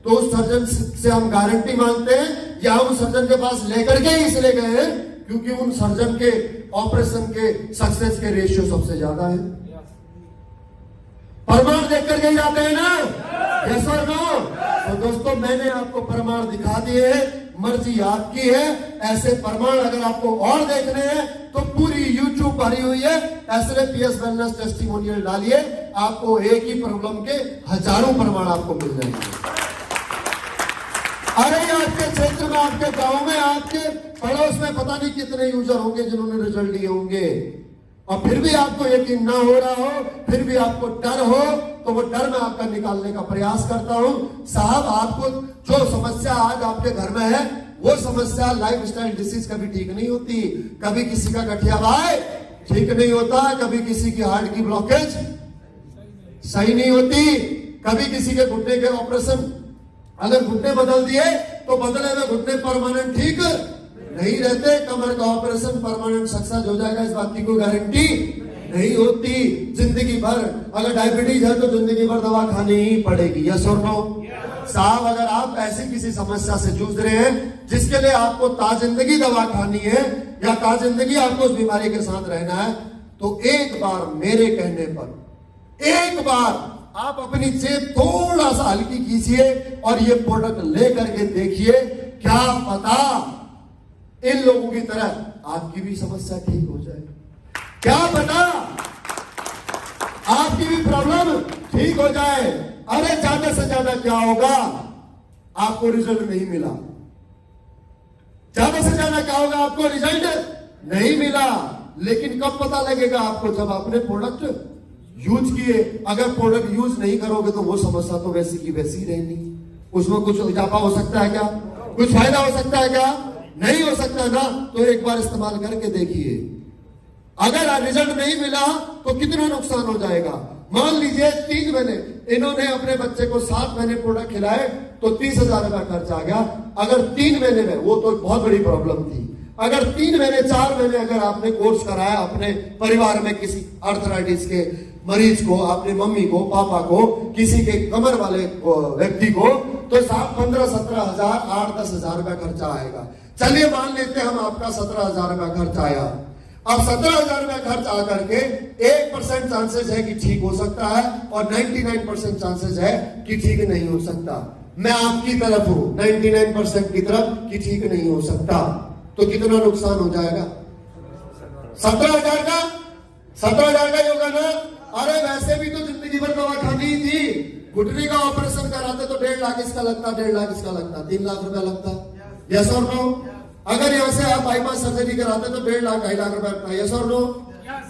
तो उस सर्जन से हम गारंटी मांगते हैं, या उस सर्जन के पास लेकर के इसलिए गए हैं क्योंकि उन सर्जन के ऑपरेशन के सक्सेस के रेशियो सबसे ज्यादा है। प्रमाण देख करके जाते हैं ना, यस और नो? तो दोस्तों मैंने आपको प्रमाण दिखा दिए हैं, मर्जी आपकी है। ऐसे प्रमाण अगर आपको और देखने हैं तो पूरी YouTube भरी हुई है, SLPS वेलनेस टेस्टिमोनियल डालिए, आपको एक ही प्रॉब्लम के हजारों प्रमाण आपको मिल जाएंगे। अरे आपके क्षेत्र में, आपके गांव में, आपके पड़ोस में पता नहीं कितने यूजर होंगे जिन्होंने रिजल्ट लिए होंगे, और फिर भी आपको यकीन ना हो रहा हो, फिर भी आपको डर हो, तो वो डर मैं आपका निकालने का प्रयास करता हूं। साहब, आपको जो समस्या आज आपके घर में है, वो समस्या लाइफस्टाइल डिसीज कभी ठीक नहीं होती। कभी किसी का गठिया भाई ठीक नहीं होता, कभी किसी की हार्ट की ब्लॉकेज सही नहीं होती, कभी किसी के घुटने के ऑपरेशन, अगर घुटने बदल दिए तो बदले में घुटने परमानेंट ठीक नहीं रहते। कमर का ऑपरेशन परमानेंट सक्सेस हो जाएगा, इस बात की कोई गारंटी नहीं होती। जिंदगी भर अगर डायबिटीज है तो जिंदगी भर दवा खानी ही पड़ेगी, यस और नो? साहब, अगर आप ऐसी किसी समस्या से जूझ रहे हैं जिसके लिए आपको ताजिंदगी दवा खानी है या ताजिंदगी आपको उस बीमारी के साथ रहना है, तो एक बार मेरे कहने पर एक बार आप अपनी जेब थोड़ा सा हल्की कीजिए और ये प्रोडक्ट लेकर के देखिए, क्या पता इन लोगों की तरह आपकी भी समस्या ठीक हो जाए। क्या पता आपकी भी प्रॉब्लम ठीक हो जाए। अरे ज्यादा से ज्यादा क्या होगा, आपको रिजल्ट नहीं मिला, ज्यादा से ज्यादा क्या होगा, आपको रिजल्ट नहीं मिला, लेकिन कब पता लगेगा आपको, जब आपने प्रोडक्ट यूज किए। अगर प्रोडक्ट यूज नहीं करोगे तो वो समस्या तो वैसी की वैसी रहनी, उसमें कुछ इजाफा हो सकता है क्या, कुछ फायदा हो सकता है क्या, नहीं हो सकता ना। तो एक बार इस्तेमाल करके देखिए, अगर रिजल्ट नहीं मिला तो कितना नुकसान हो जाएगा। मान लीजिए 3 महीने इन्होंने अपने बच्चे को 7 महीने प्रोडक्ट खिलाए तो 30,000 रुपया खर्च आ गया। अगर 3 महीने में, वो तो बहुत बड़ी प्रॉब्लम थी, अगर 3 महीने 4 महीने अगर आपने कोर्स कराया अपने परिवार में किसी आर्थराइटिस के मरीज को, अपनी मम्मी को, पापा को, किसी के कमर वाले व्यक्ति को, तो 15-17 हजार, 8-10 हजार रुपया खर्चा आएगा। चलिए मान लेते हैं हम आपका 17,000 रुपया खर्च आया। अब 17,000 रुपया खर्च आकर के 1% चांसेस है कि ठीक हो सकता है और 99% चांसेस है कि ठीक नहीं हो सकता। मैं आपकी तरफ हूं, 99% की तरफ कि ठीक नहीं हो सकता। तो कितना नुकसान हो जाएगा? 17,000 का, 17,000 का ही होगा ना। अरे वैसे भी तो जिंदगी भर दवा खानी ही थी। घुटने का ऑपरेशन कराते तो 1.5 लाख इसका लगता, 1.5 लाख इसका लगता, 3 लाख रुपया लगता, यस और नो? अगर यहां से आप बाईपास सर्जरी कराते तो 1.5 लाख 2.5 लाख रुपया लगता, यस और नो?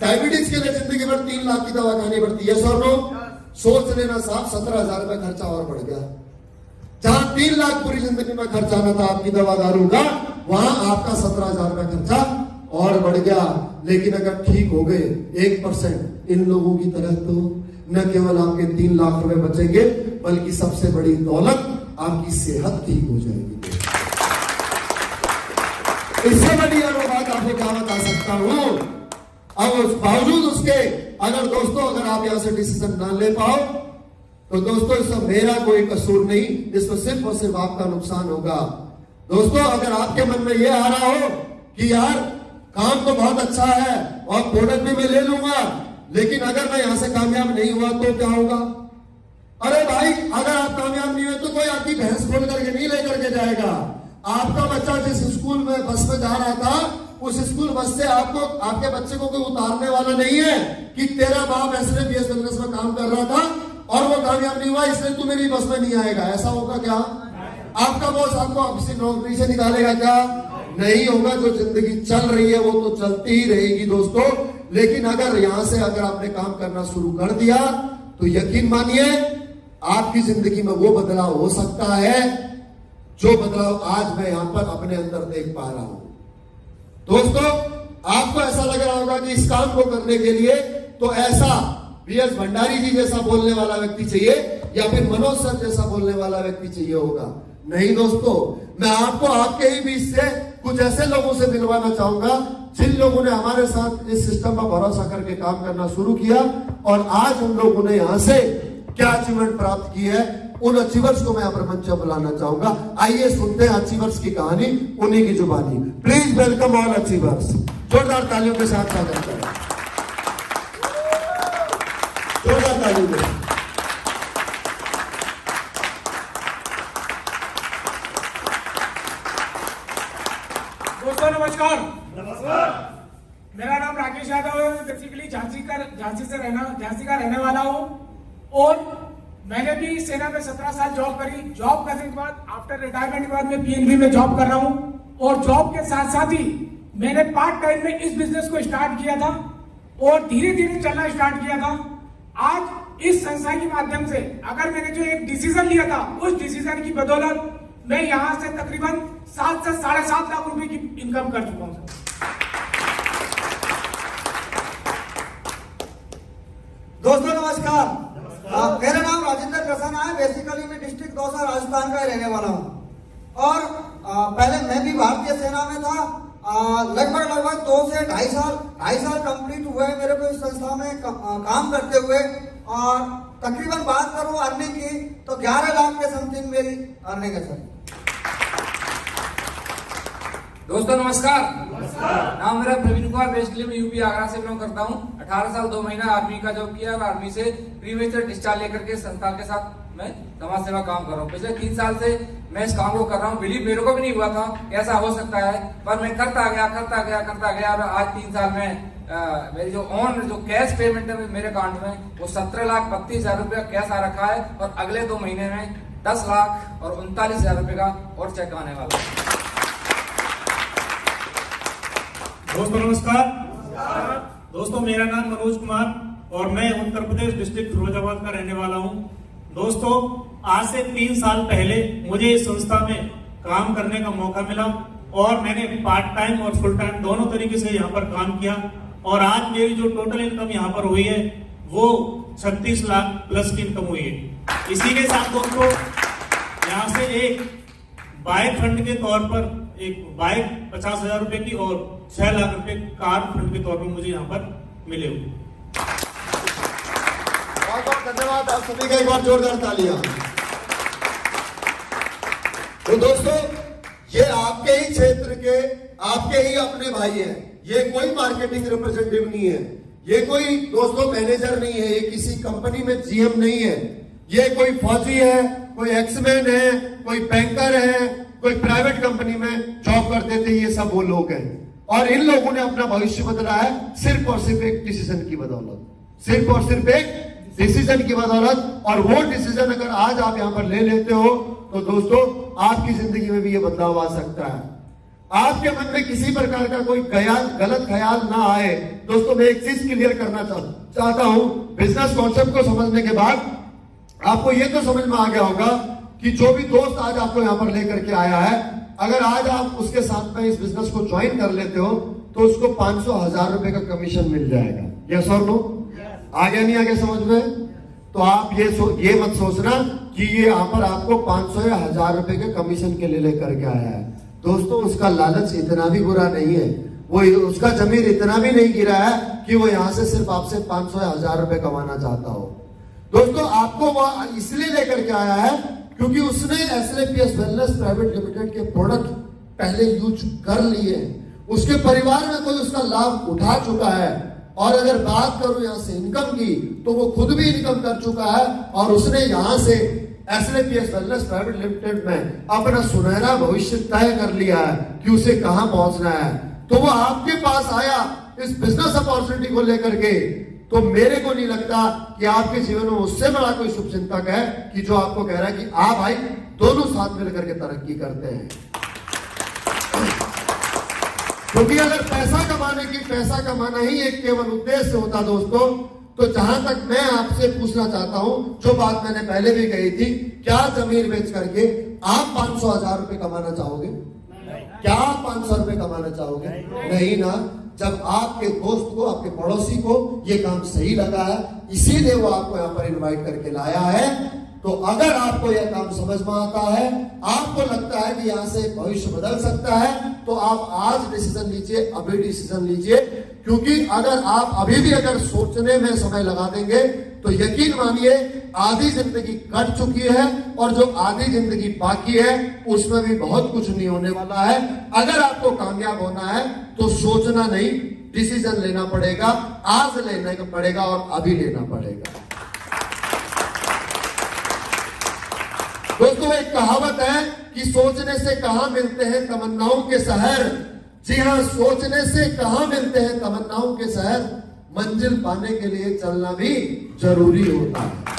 डायबिटीज के लिए जिंदगी भर 3 लाख की दवा खानी पड़ती, यस और नो? सोच लेना साहब, 17,000 रुपया खर्चा और बढ़ गया। जहां 3 लाख पूरी जिंदगी में खर्चा आना था आपकी दवा दारू का, वहां आपका 17,000 रुपया खर्चा और बढ़ गया। लेकिन अगर ठीक हो गए 1%, इन लोगों की तरह तो न केवल आपके 3 लाख रुपए बचेंगे, बल्कि सबसे बड़ी दौलत आपकी सेहत ठीक हो जाएगी। इससे बड़ी और बात आपको क्या बता सकता हूं। अब उस बावजूद उसके, अगर दोस्तों अगर आप यहां से डिसीजन ना ले पाओ तो दोस्तों इसमें मेरा कोई कसूर नहीं, इसमें सिर्फ और सिर्फ आपका नुकसान होगा। दोस्तों अगर आपके मन में यह आ रहा हो कि यार काम तो बहुत अच्छा है और प्रोडक्ट भी मैं ले लूंगा, लेकिन अगर मैं यहां से कामयाब नहीं हुआ तो क्या होगा? अरे भाई, अगर आप कामयाब नहीं हुए तो कोई आपकी भैंस खोल करके नहीं लेकर के जाएगा। आपका बच्चा जिस स्कूल में बस में जा रहा था, उस स्कूल बस से आपको, आपके बच्चे को कोई उतारने वाला नहीं है कि तेरा बाप SLPS वेलनेस में काम कर रहा था और वो कामयाब नहीं हुआ इसलिए तू मेरी बस में नहीं आएगा। ऐसा होगा क्या? आपका बॉस आपको किसी नौकरी से निकालेगा क्या? नहीं होगा। जो जिंदगी चल रही है वो तो चलती ही रहेगी दोस्तों। लेकिन अगर यहां से अगर आपने काम करना शुरू कर दिया तो यकीन मानिए आपकी जिंदगी में वो बदलाव हो सकता है जो बदलाव आज मैं यहां पर अपने अंदर देख पा रहा हूं। दोस्तों आपको ऐसा लग रहा होगा कि इस काम को करने के लिए तो ऐसा BS भंडारी जी जैसा बोलने वाला व्यक्ति चाहिए या फिर मनोज सर जैसा बोलने वाला व्यक्ति चाहिए होगा। नहीं दोस्तों, मैं आपको आपके ही बीच से कुछ ऐसे लोगों से मिलवाना चाहूंगा जिन लोगों ने हमारे साथ इस सिस्टम पर भरोसा करके काम करना शुरू किया और आज उन लोगों ने यहां से क्या अचीवमेंट प्राप्त की है, उन अचीवर्स को मैं यहाँ पर मंच पर बुलाना चाहूंगा। आइए सुनते हैं अचीवर्स की कहानी उन्हीं की जुबानी। Please welcome all achievers. जोरदार तालियों के साथ स्वागत करें, जोरदार तालियों के साथ। दोस्तों नमस्कार। मेरा नाम राकेश यादव है। मैं बेसिकली झांसी का रहने वाला हूँ और मैंने भी सेना में 17 साल जॉब करी। जॉब करने के बाद आफ्टर रिटायरमेंट के बाद मैं पीएनबी में जॉब कर रहा हूँ और जॉब के साथ साथ ही मैंने पार्ट टाइम में इस बिजनेस को स्टार्ट किया था और धीरे धीरे चलना स्टार्ट किया था। आज इस संस्था के माध्यम से अगर मैंने जो एक डिसीजन लिया था उस डिसीजन की बदौलत मैं यहाँ से तकरीबन 7 से 7.5 लाख रुपए की इनकम कर चुका हूँ। दोस्तों नमस्कार। मेरा नाम राजेंद्र प्रसन्न है। बेसिकली मैं डिस्ट्रिक्ट दौसा राजस्थान का रहने वाला हूँ और पहले मैं भी भारतीय सेना में था। लगभग 2 से 2.5 साल कंप्लीट हुए मेरे को इस संस्था में काम करते हुए और तकरीबन बात करूँ अर्निंग की तो 11 लाख के समथिंग मेरी अर्निंग है सर। दोस्तों नमस्कार। नाम मेरा प्रवीण कुमार। बेसिकली मैं यूपी आगरा से बिलोंग करता हूँ। 18 साल 2 महीना आर्मी का जॉब किया और आर्मी से प्रीमेचर डिस्चार्ज लेकर के संस्था के साथ मैं समाज सेवा काम कर रहा हूँ। पिछले 3 साल से मैं इस काम को कर रहा हूँ। बिलीव मेरे को भी नहीं हुआ था ऐसा हो सकता है, पर मैं करता गया और आज 3 साल में मेरी जो कैश पेमेंट है मेरे अकाउंट में वो 17,32,000 रुपया कैश आ रखा है और अगले 2 महीने में 10 लाख और 39,000 रुपए का और चेक आने वाला है। दोस्तों नमस्कार। दोस्तों मेरा नाम मनोज कुमार और मैं उत्तर प्रदेश डिस्ट्रिक्ट फिरोजाबाद का रहने वाला हूं। दोस्तों आज से 3 साल पहले मुझे इस संस्था में काम करने का मौका मिला और मैंने पार्ट टाइम और फुल टाइम दोनों तरीके से यहाँ पर काम किया और आज मेरी जो टोटल इनकम यहाँ पर हुई है वो 36 लाख प्लस की इनकम हुई है। इसी के साथ दोस्तों यहाँ से एक बाइक फंड के तौर पर एक बाइक 50,000 रुपए की और 6 लाख रुपए कार फंड के तौर पर मुझे यहाँ पर मिले हुए। बहुत बहुत धन्यवाद आप सभी का, एक बार जोरदार तालियां। तो दोस्तों ये आपके ही क्षेत्र के आपके ही अपने भाई हैं। ये कोई मार्केटिंग रिप्रेजेंटेटिव नहीं है, ये कोई दोस्तों मैनेजर नहीं है, ये किसी कंपनी में जीएम नहीं है, ये कोई फौजी है, कोई एक्समैन है, कोई बैंकर है, कोई प्राइवेट कंपनी में जॉब करते थे। ये सब वो लोग हैं और इन लोगों ने अपना भविष्य बदला है सिर्फ और सिर्फ एक डिसीजन की बदौलत, सिर्फ और सिर्फ एक डिसीजन की बदौलत। और वो डिसीजन अगर आज आप यहां पर ले लेते हो तो दोस्तों आपकी जिंदगी में भी ये बदलाव आ सकता है। आपके मन में किसी प्रकार का कोई गलत ख्याल ना आए। दोस्तों मैं एक चीज क्लियर करना चाहता हूं। बिजनेस कॉन्सेप्ट को समझने के बाद आपको ये तो समझ में आ गया होगा कि जो भी दोस्त आज आपको यहां पर लेकर के आया है, अगर आज आप उसके साथ में इस बिजनेस को ज्वाइन कर लेते हो तो उसको 500,000 रुपए का कमीशन मिल जाएगा। यस और नो? आगे नहीं आगे समझ में? तो आप ये मत सोचना कि ये यहाँ पर आपको 500 या 1,000 रुपए के कमीशन के लिए लेकर के आया है। दोस्तों उसका लालच इतना भी बुरा नहीं है, वो उसका जमीर इतना भी नहीं गिरा है कि वो यहाँ से सिर्फ आपसे 500 या 1,000 रुपए कमाना चाहता हो। दोस्तों आपको वो इसलिए लेकर के आया है क्योंकि उसने SLPS वेलनेस प्राइवेट लिमिटेड के प्रोडक्ट पहले यूज कर लिए, उसके परिवार में कोई उसका लाभ उठा चुका है। और अगर बात करूं यहां से इनकम की तो वो खुद भी इनकम कर चुका है और उसने यहां से SLPS वेलनेस प्राइवेट लिमिटेड में अपना सुनहरा भविष्य तय कर लिया है कि उसे कहां पहुंचना है। तो वो आपके पास आया इस बिजनेस अपॉर्चुनिटी को लेकर के। तो मेरे को नहीं लगता कि आपके जीवन में उससे बड़ा कोई शुभ चिंतक है कि जो आपको कह रहा है कि आप भाई दोनों साथ मिलकर के तरक्की करते हैं। क्योंकि अगर पैसा कमाना ही एक केवल उद्देश्य होता दोस्तों, तो जहां तक मैं आपसे पूछना चाहता हूं, जो बात मैंने पहले भी कही थी, क्या जमीन बेच करके आप 500,000 रुपए कमाना चाहोगे? क्या आप 500 रुपए कमाना चाहोगे? नहीं ना। जब आपके दोस्त को, आपके पड़ोसी को ये काम सही लगा है, इसीलिए वो आपको यहाँ पर इनवाइट करके लाया है। तो अगर आपको यह काम समझ में आता है, आपको लगता है कि यहाँ से भविष्य बदल सकता है, तो आप आज डिसीजन लीजिए, अभी डिसीजन लीजिए। क्योंकि अगर आप अभी भी अगर सोचने में समय लगा देंगे तो यकीन मानिए आधी जिंदगी कट चुकी है और जो आधी जिंदगी बाकी है उसमें भी बहुत कुछ नहीं होने वाला है। अगर आपको कामयाब होना है तो सोचना नहीं, डिसीजन लेना पड़ेगा, आज लेना पड़ेगा और अभी लेना पड़ेगा। दोस्तों एक कहावत है कि सोचने से कहां मिलते हैं तमन्नाओं के शहर। जी हां, सोचने से कहां मिलते हैं तमन्नाओं के शहर, मंजिल पाने के लिए चलना भी जरूरी होता है।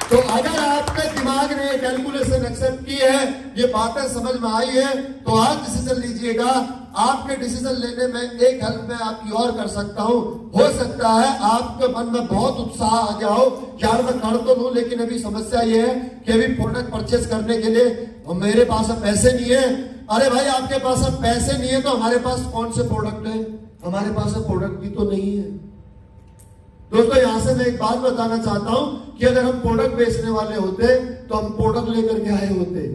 तो अगर आपके दिमाग ने कैलकुलेशन एक्सेप्ट की है, ये बातें समझ में आई है, तो आज डिसीजन लीजिएगा। आपके डिसीजन लेने में एक हेल्प मैं आपकी और कर सकता हूं। हो सकता है आपके मन में बहुत उत्साह आ गया हो, यार मैं कर तो लूं, लेकिन अभी समस्या ये है कि अभी प्रोडक्ट परचेस करने के लिए मेरे पास अब पैसे नहीं है। अरे भाई, आपके पास अब पैसे नहीं है तो हमारे पास कौन से प्रोडक्ट है? हमारे पास अब प्रोडक्ट भी तो नहीं है। दोस्तों यहां से मैं एक बात बताना चाहता हूं कि अगर हम प्रोडक्ट बेचने वाले होते तो हम प्रोडक्ट लेकर के आए होते।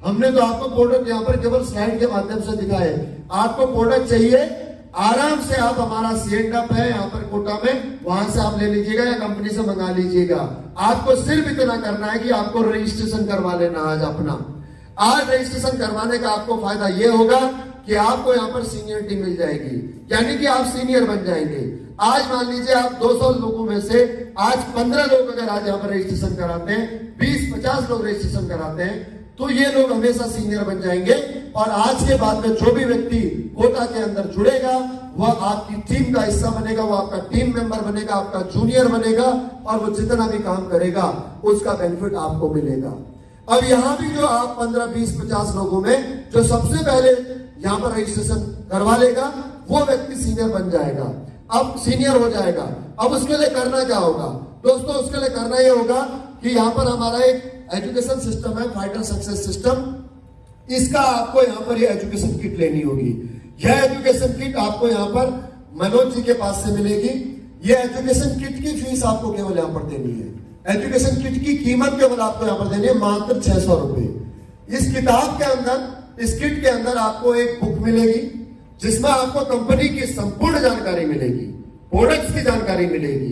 हमने तो आपको प्रोडक्ट यहां पर केवल स्लाइड के माध्यम से दिखाए। आपको प्रोडक्ट चाहिए, आराम से आप हमारा सीएंडअप है यहाँ पर कोटा में, वहां से आप ले लीजिएगा या कंपनी से मंगा लीजिएगा। आपको सिर्फ इतना करना है कि आपको रजिस्ट्रेशन करवा लेना आज अपना। आज रजिस्ट्रेशन करवाने का आपको फायदा ये होगा कि आपको यहाँ पर सीनियरिटी मिल जाएगी, यानी कि आप सीनियर बन जाएंगे। आज मान लीजिए आप 200 लोगों में से आज 15 लोग अगर आज यहाँ पर रजिस्ट्रेशन कराते हैं, 20-50 लोग रजिस्ट्रेशन कराते हैं, तो ये लोग हमेशा सीनियर बन जाएंगे। और आज के बाद में जो भी व्यक्ति कोटा के अंदर जुड़ेगा वह आपकी टीम का हिस्सा बनेगा, वो आपका टीम मेंबर बनेगा, आपका जूनियर बनेगा, और वो जितना भी काम करेगा उसका बेनिफिट आपको मिलेगा। अब यहाँ भी जो आप 15, 20, 50 लोगों में जो सबसे पहले यहाँ पर रजिस्ट्रेशन करवा लेगा वो व्यक्ति सीनियर बन जाएगा, अब सीनियर हो जाएगा। अब उसके लिए करना क्या होगा दोस्तों? उसके लिए करना ये होगा कि यहाँ पर हमारा एक एजुकेशन सिस्टम है, फाइटर सक्सेस सिस्टम। इसका आपको यहाँ पर ये एजुकेशन किट लेनी होगी। यह एजुकेशन किट आपको यहाँ पर मनोज जी के पास से मिलेगी। ये एजुकेशन किट की फीस आपको केवल यहाँ पर देनी है। एजुकेशन किट की कीमत केवल आपको यहाँ पर देनी है मात्र 600 रुपए। इस किताब के अंदर, इस किट के अंदर आपको एक बुक मिलेगी जिसमें आपको कंपनी की संपूर्ण जानकारी मिलेगी, प्रोडक्ट्स की जानकारी मिलेगी,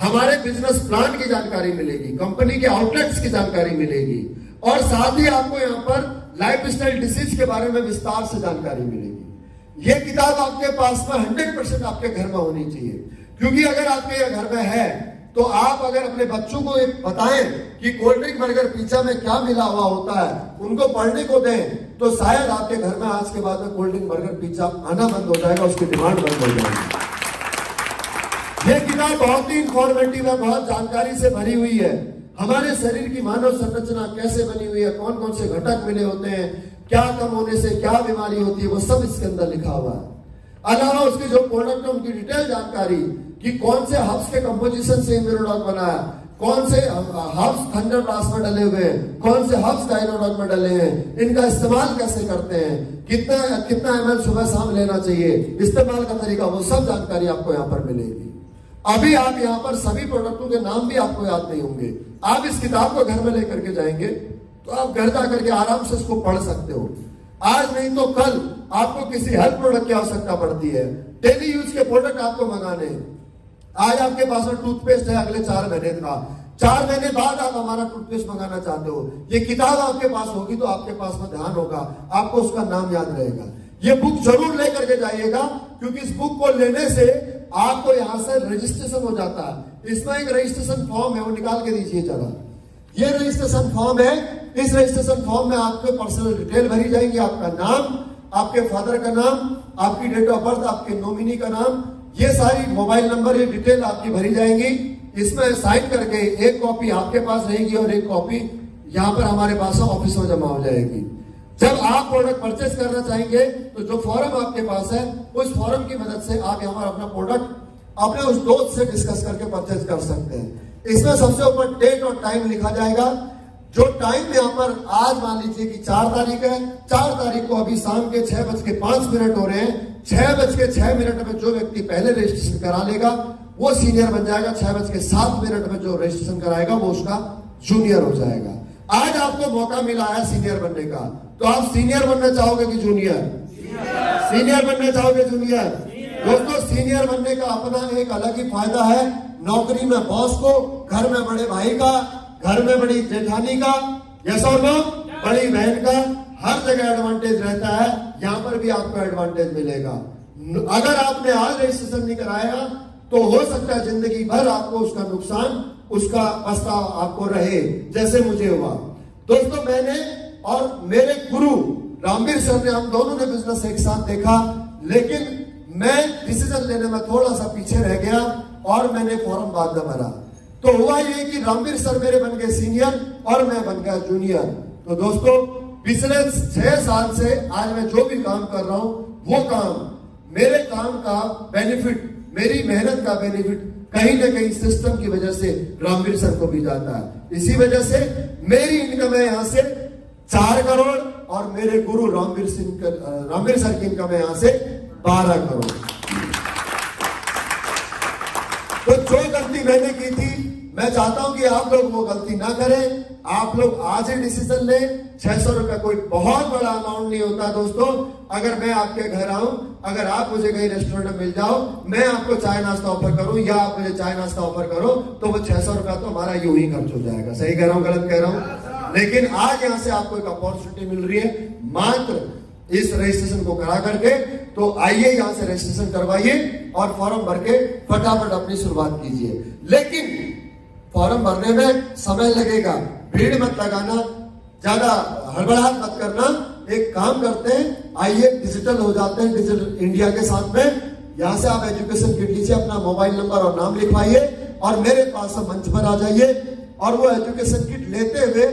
हमारे बिजनेस प्लान की जानकारी मिलेगी, कंपनी के आउटलेट्स की जानकारी मिलेगी, और साथ ही आपको यहाँ पर लाइफ स्टाइल डिसीज के बारे में विस्तार से जानकारी मिलेगी। ये किताब आपके पास में 100% आपके घर में होनी चाहिए, क्योंकि अगर आपके घर में है तो आप अगर अपने बच्चों को बताएं कि कोल्ड ड्रिंक बर्गर पिज्जा में क्या मिला हुआ होता है, उनको पढ़ने को दें, तो शायद आपके घर में आज के बाद में कोल्ड ड्रिंक बर्गर पिज्जा आना बंद हो जाएगा, उसकी डिमांड बंद हो जाएगी। ये किताब बहुत ही इंफॉर्मेटिव है, बहुत जानकारी से भरी हुई है। हमारे शरीर की मानव संरचना कैसे बनी हुई है, कौन कौन से घटक मिले होते हैं, क्या कम होने से क्या बीमारी होती है, वो सब इसके अंदर लिखा हुआ है। अलावा उसके जो प्रोडक्ट है उनकी डिटेल जानकारी कि कौन से हर्ब्स के कंपोजिशन से इम्यूनोडॉक बना है, कौन से हर्ब्स थंडर ब्लास्ट में डले हुए हैं, कौन से हर्ब्स गाइनोडॉक में डले हैं, इनका इस्तेमाल कैसे करते हैं, कितना ml सुबह शाम लेना चाहिए, इस्तेमाल का तरीका, वो सब जानकारी आपको यहाँ पर मिलेगी। अभी आप यहाँ पर सभी प्रोडक्टों के नाम भी आपको याद नहीं होंगे। आप इस किताब को घर में लेकर के जाएंगे तो आप घर जाकर के आराम से इसको पढ़ सकते हो। आज नहीं तो कल आपको किसी हेल्थ प्रोडक्ट की आवश्यकता पड़ती है, डेली यूज के प्रोडक्ट आपको मंगाने। आज आपके पास में टूथपेस्ट है अगले 4 महीने का, 4 महीने बाद आप हमारा टूथपेस्ट मंगाना चाहते हो, ये किताब आपके पास होगी तो आपके पास में ध्यान होगा, आपको उसका नाम याद रहेगा। ये बुक जरूर लेकर के जाइएगा, क्योंकि इस बुक को लेने से आपको यहाँ से रजिस्ट्रेशन हो जाता है। इसमें एक रजिस्ट्रेशन फॉर्म है, वो निकाल के दीजिए जरा। ये रजिस्ट्रेशन फॉर्म है। इस रजिस्ट्रेशन फॉर्म में आपके पर्सनल डिटेल भरी जाएगी, आपका नाम, आपके फादर का नाम, आपकी डेट ऑफ बर्थ, आपके नॉमिनी का नाम, ये सारी मोबाइल नंबर, ये डिटेल आपकी भरी जाएंगी। इसमें साइन करके एक कॉपी आपके पास रहेगी और एक कॉपी यहाँ पर हमारे पास ऑफिस में जमा हो जाएगी। जब आप प्रोडक्ट परचेस करना चाहेंगे तो जो फॉर्म आपके पास है उस फॉर्म की मदद से आप यहाँ पर अपना प्रोडक्ट अपने उस दोस्त से डिस्कस करके परचेस कर सकते हैं। इसमें सबसे ऊपर डेट और टाइम लिखा जाएगा। जो टाइम यहाँ पर आज मान लीजिए कि 4 तारीख है, 4 तारीख को अभी शाम के 6:05 हो रहे हैं। 6:06 में जो व्यक्ति पहले रजिस्ट्रेशन करा लेगा वो सीनियर बन जाएगा। 6:07 में जो रजिस्ट्रेशन कराएगा वो उसका जूनियर हो जाएगा। आज आपको मौका मिला है सीनियर बनने का, तो आप सीनियर बनना चाहोगे कि जूनियर? सीनियर बनना चाहोगे जूनियर? दोस्तों सीनियर बनने का अपना एक अलग ही फायदा है। नौकरी में बॉस को, घर में बड़े भाई का, घर में बड़ी जेठानी का, यस और नो, बड़ी बहन का, हर जगह एडवांटेज रहता है। यहाँ पर भी आपको एडवांटेज मिलेगा। अगर आपने आज रजिस्ट्रेशन नहीं कराया तो हो सकता है जिंदगी भर आपको उसका नुकसान, उसका पछतावा आपको रहे, जैसे मुझे हुआ। दोस्तों मैंने और मेरे गुरु रामवीर सर ने, हम दोनों ने बिजनेस एक साथ देखा, लेकिन मैं डिसीजन लेने में थोड़ा सा पीछे रह गया और मैंने फॉर्म बाद में भरा। तो हुआ ये कि रामवीर सर मेरे बन गए सीनियर और मैं बन गया जूनियर। तो दोस्तों पिछले 6 साल से आज मैं जो भी काम कर रहा हूं, वो काम, मेरे काम का बेनिफिट, मेरी मेहनत का बेनिफिट कहीं ना कहीं सिस्टम की वजह से रामवीर सर को भी जाता है। इसी वजह से मेरी इनकम है यहाँ से 4 करोड़ और मेरे गुरु रामवीर सर की इनकम है यहाँ से 12 करोड़। तो जो गलती मैंने की थी, मैं चाहता हूं कि आप लोग वो गलती ना करें। आप लोग आज ही डिसीजन लें। 600 रुपया कोई बहुत बड़ा अमाउंट नहीं होता दोस्तों। अगर मैं आपके घर आऊं, अगर आप मुझे कहीं रेस्टोरेंट में मिल जाओ, मैं आपको चाय नाश्ता ऑफर करूं या आप मुझे चाय नाश्ता ऑफर करो, तो वो 600 रुपया तो हमारा यूं ही खर्च हो जाएगा। सही कह रहा हूं, गलत कह रहा हूं? लेकिन आज यहां से आपको एक अपॉर्चुनिटी मिल रही है, मात्र इस रजिस्ट्रेशन को करा करके। तो आइए यहां से रजिस्ट्रेशन करवाइए और फॉर्म भर के फटाफट अपनी शुरुआत कीजिए। लेकिन फॉर्म भरने में समय लगेगा, भीड़ मत लगाना, ज्यादा हड़बड़ाहट मत करना। एक काम करते हैं, आइए डिजिटल हो जाते हैं डिजिटल इंडिया के साथ में। यहां से आप एजुकेशन किट लीजिए, अपना मोबाइल नंबर और नाम लिखवाइए और मेरे पास मंच पर आ जाइए। और वो एजुकेशन किट लेते हुए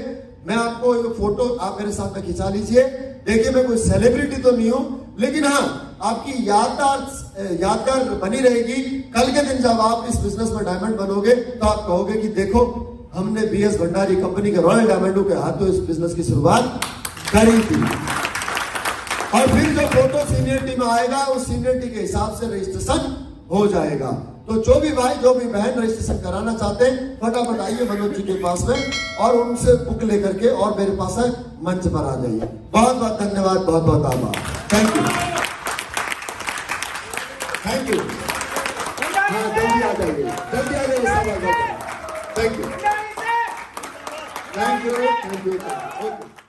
मैं आपको एक फोटो आप मेरे साथ में खिंचा लीजिए। देखिए मैं कोई सेलिब्रिटी तो नहीं हूं, लेकिन हाँ आपकी यादगार बनी रहेगी। कल के दिन जब आप इस बिजनेस में डायमंड बनोगे तो आप कहोगे कि देखो हमने बीएस भंडारी कंपनी के रॉयल डायमंडों के हाथों इस बिजनेस की शुरुआत करी थी। और फिर जो फोटो सीनियरिटी में आएगा, उस सीनियरिटी के हिसाब से रजिस्ट्रेशन हो जाएगा। तो जो भी भाई, जो भी बहन रजिस्ट्रेशन कराना चाहते हैं, फटाफट आइए मनोज जी के पास में और उनसे बुक लेकर के और मेरे पास है मंच पर आ जाइए। बहुत बहुत धन्यवाद, बहुत बहुत आभार। Thank you, thank you. हाँ जल्दी आ जाइए, जल्दी आ जाइए। Thank you, thank you, thank you.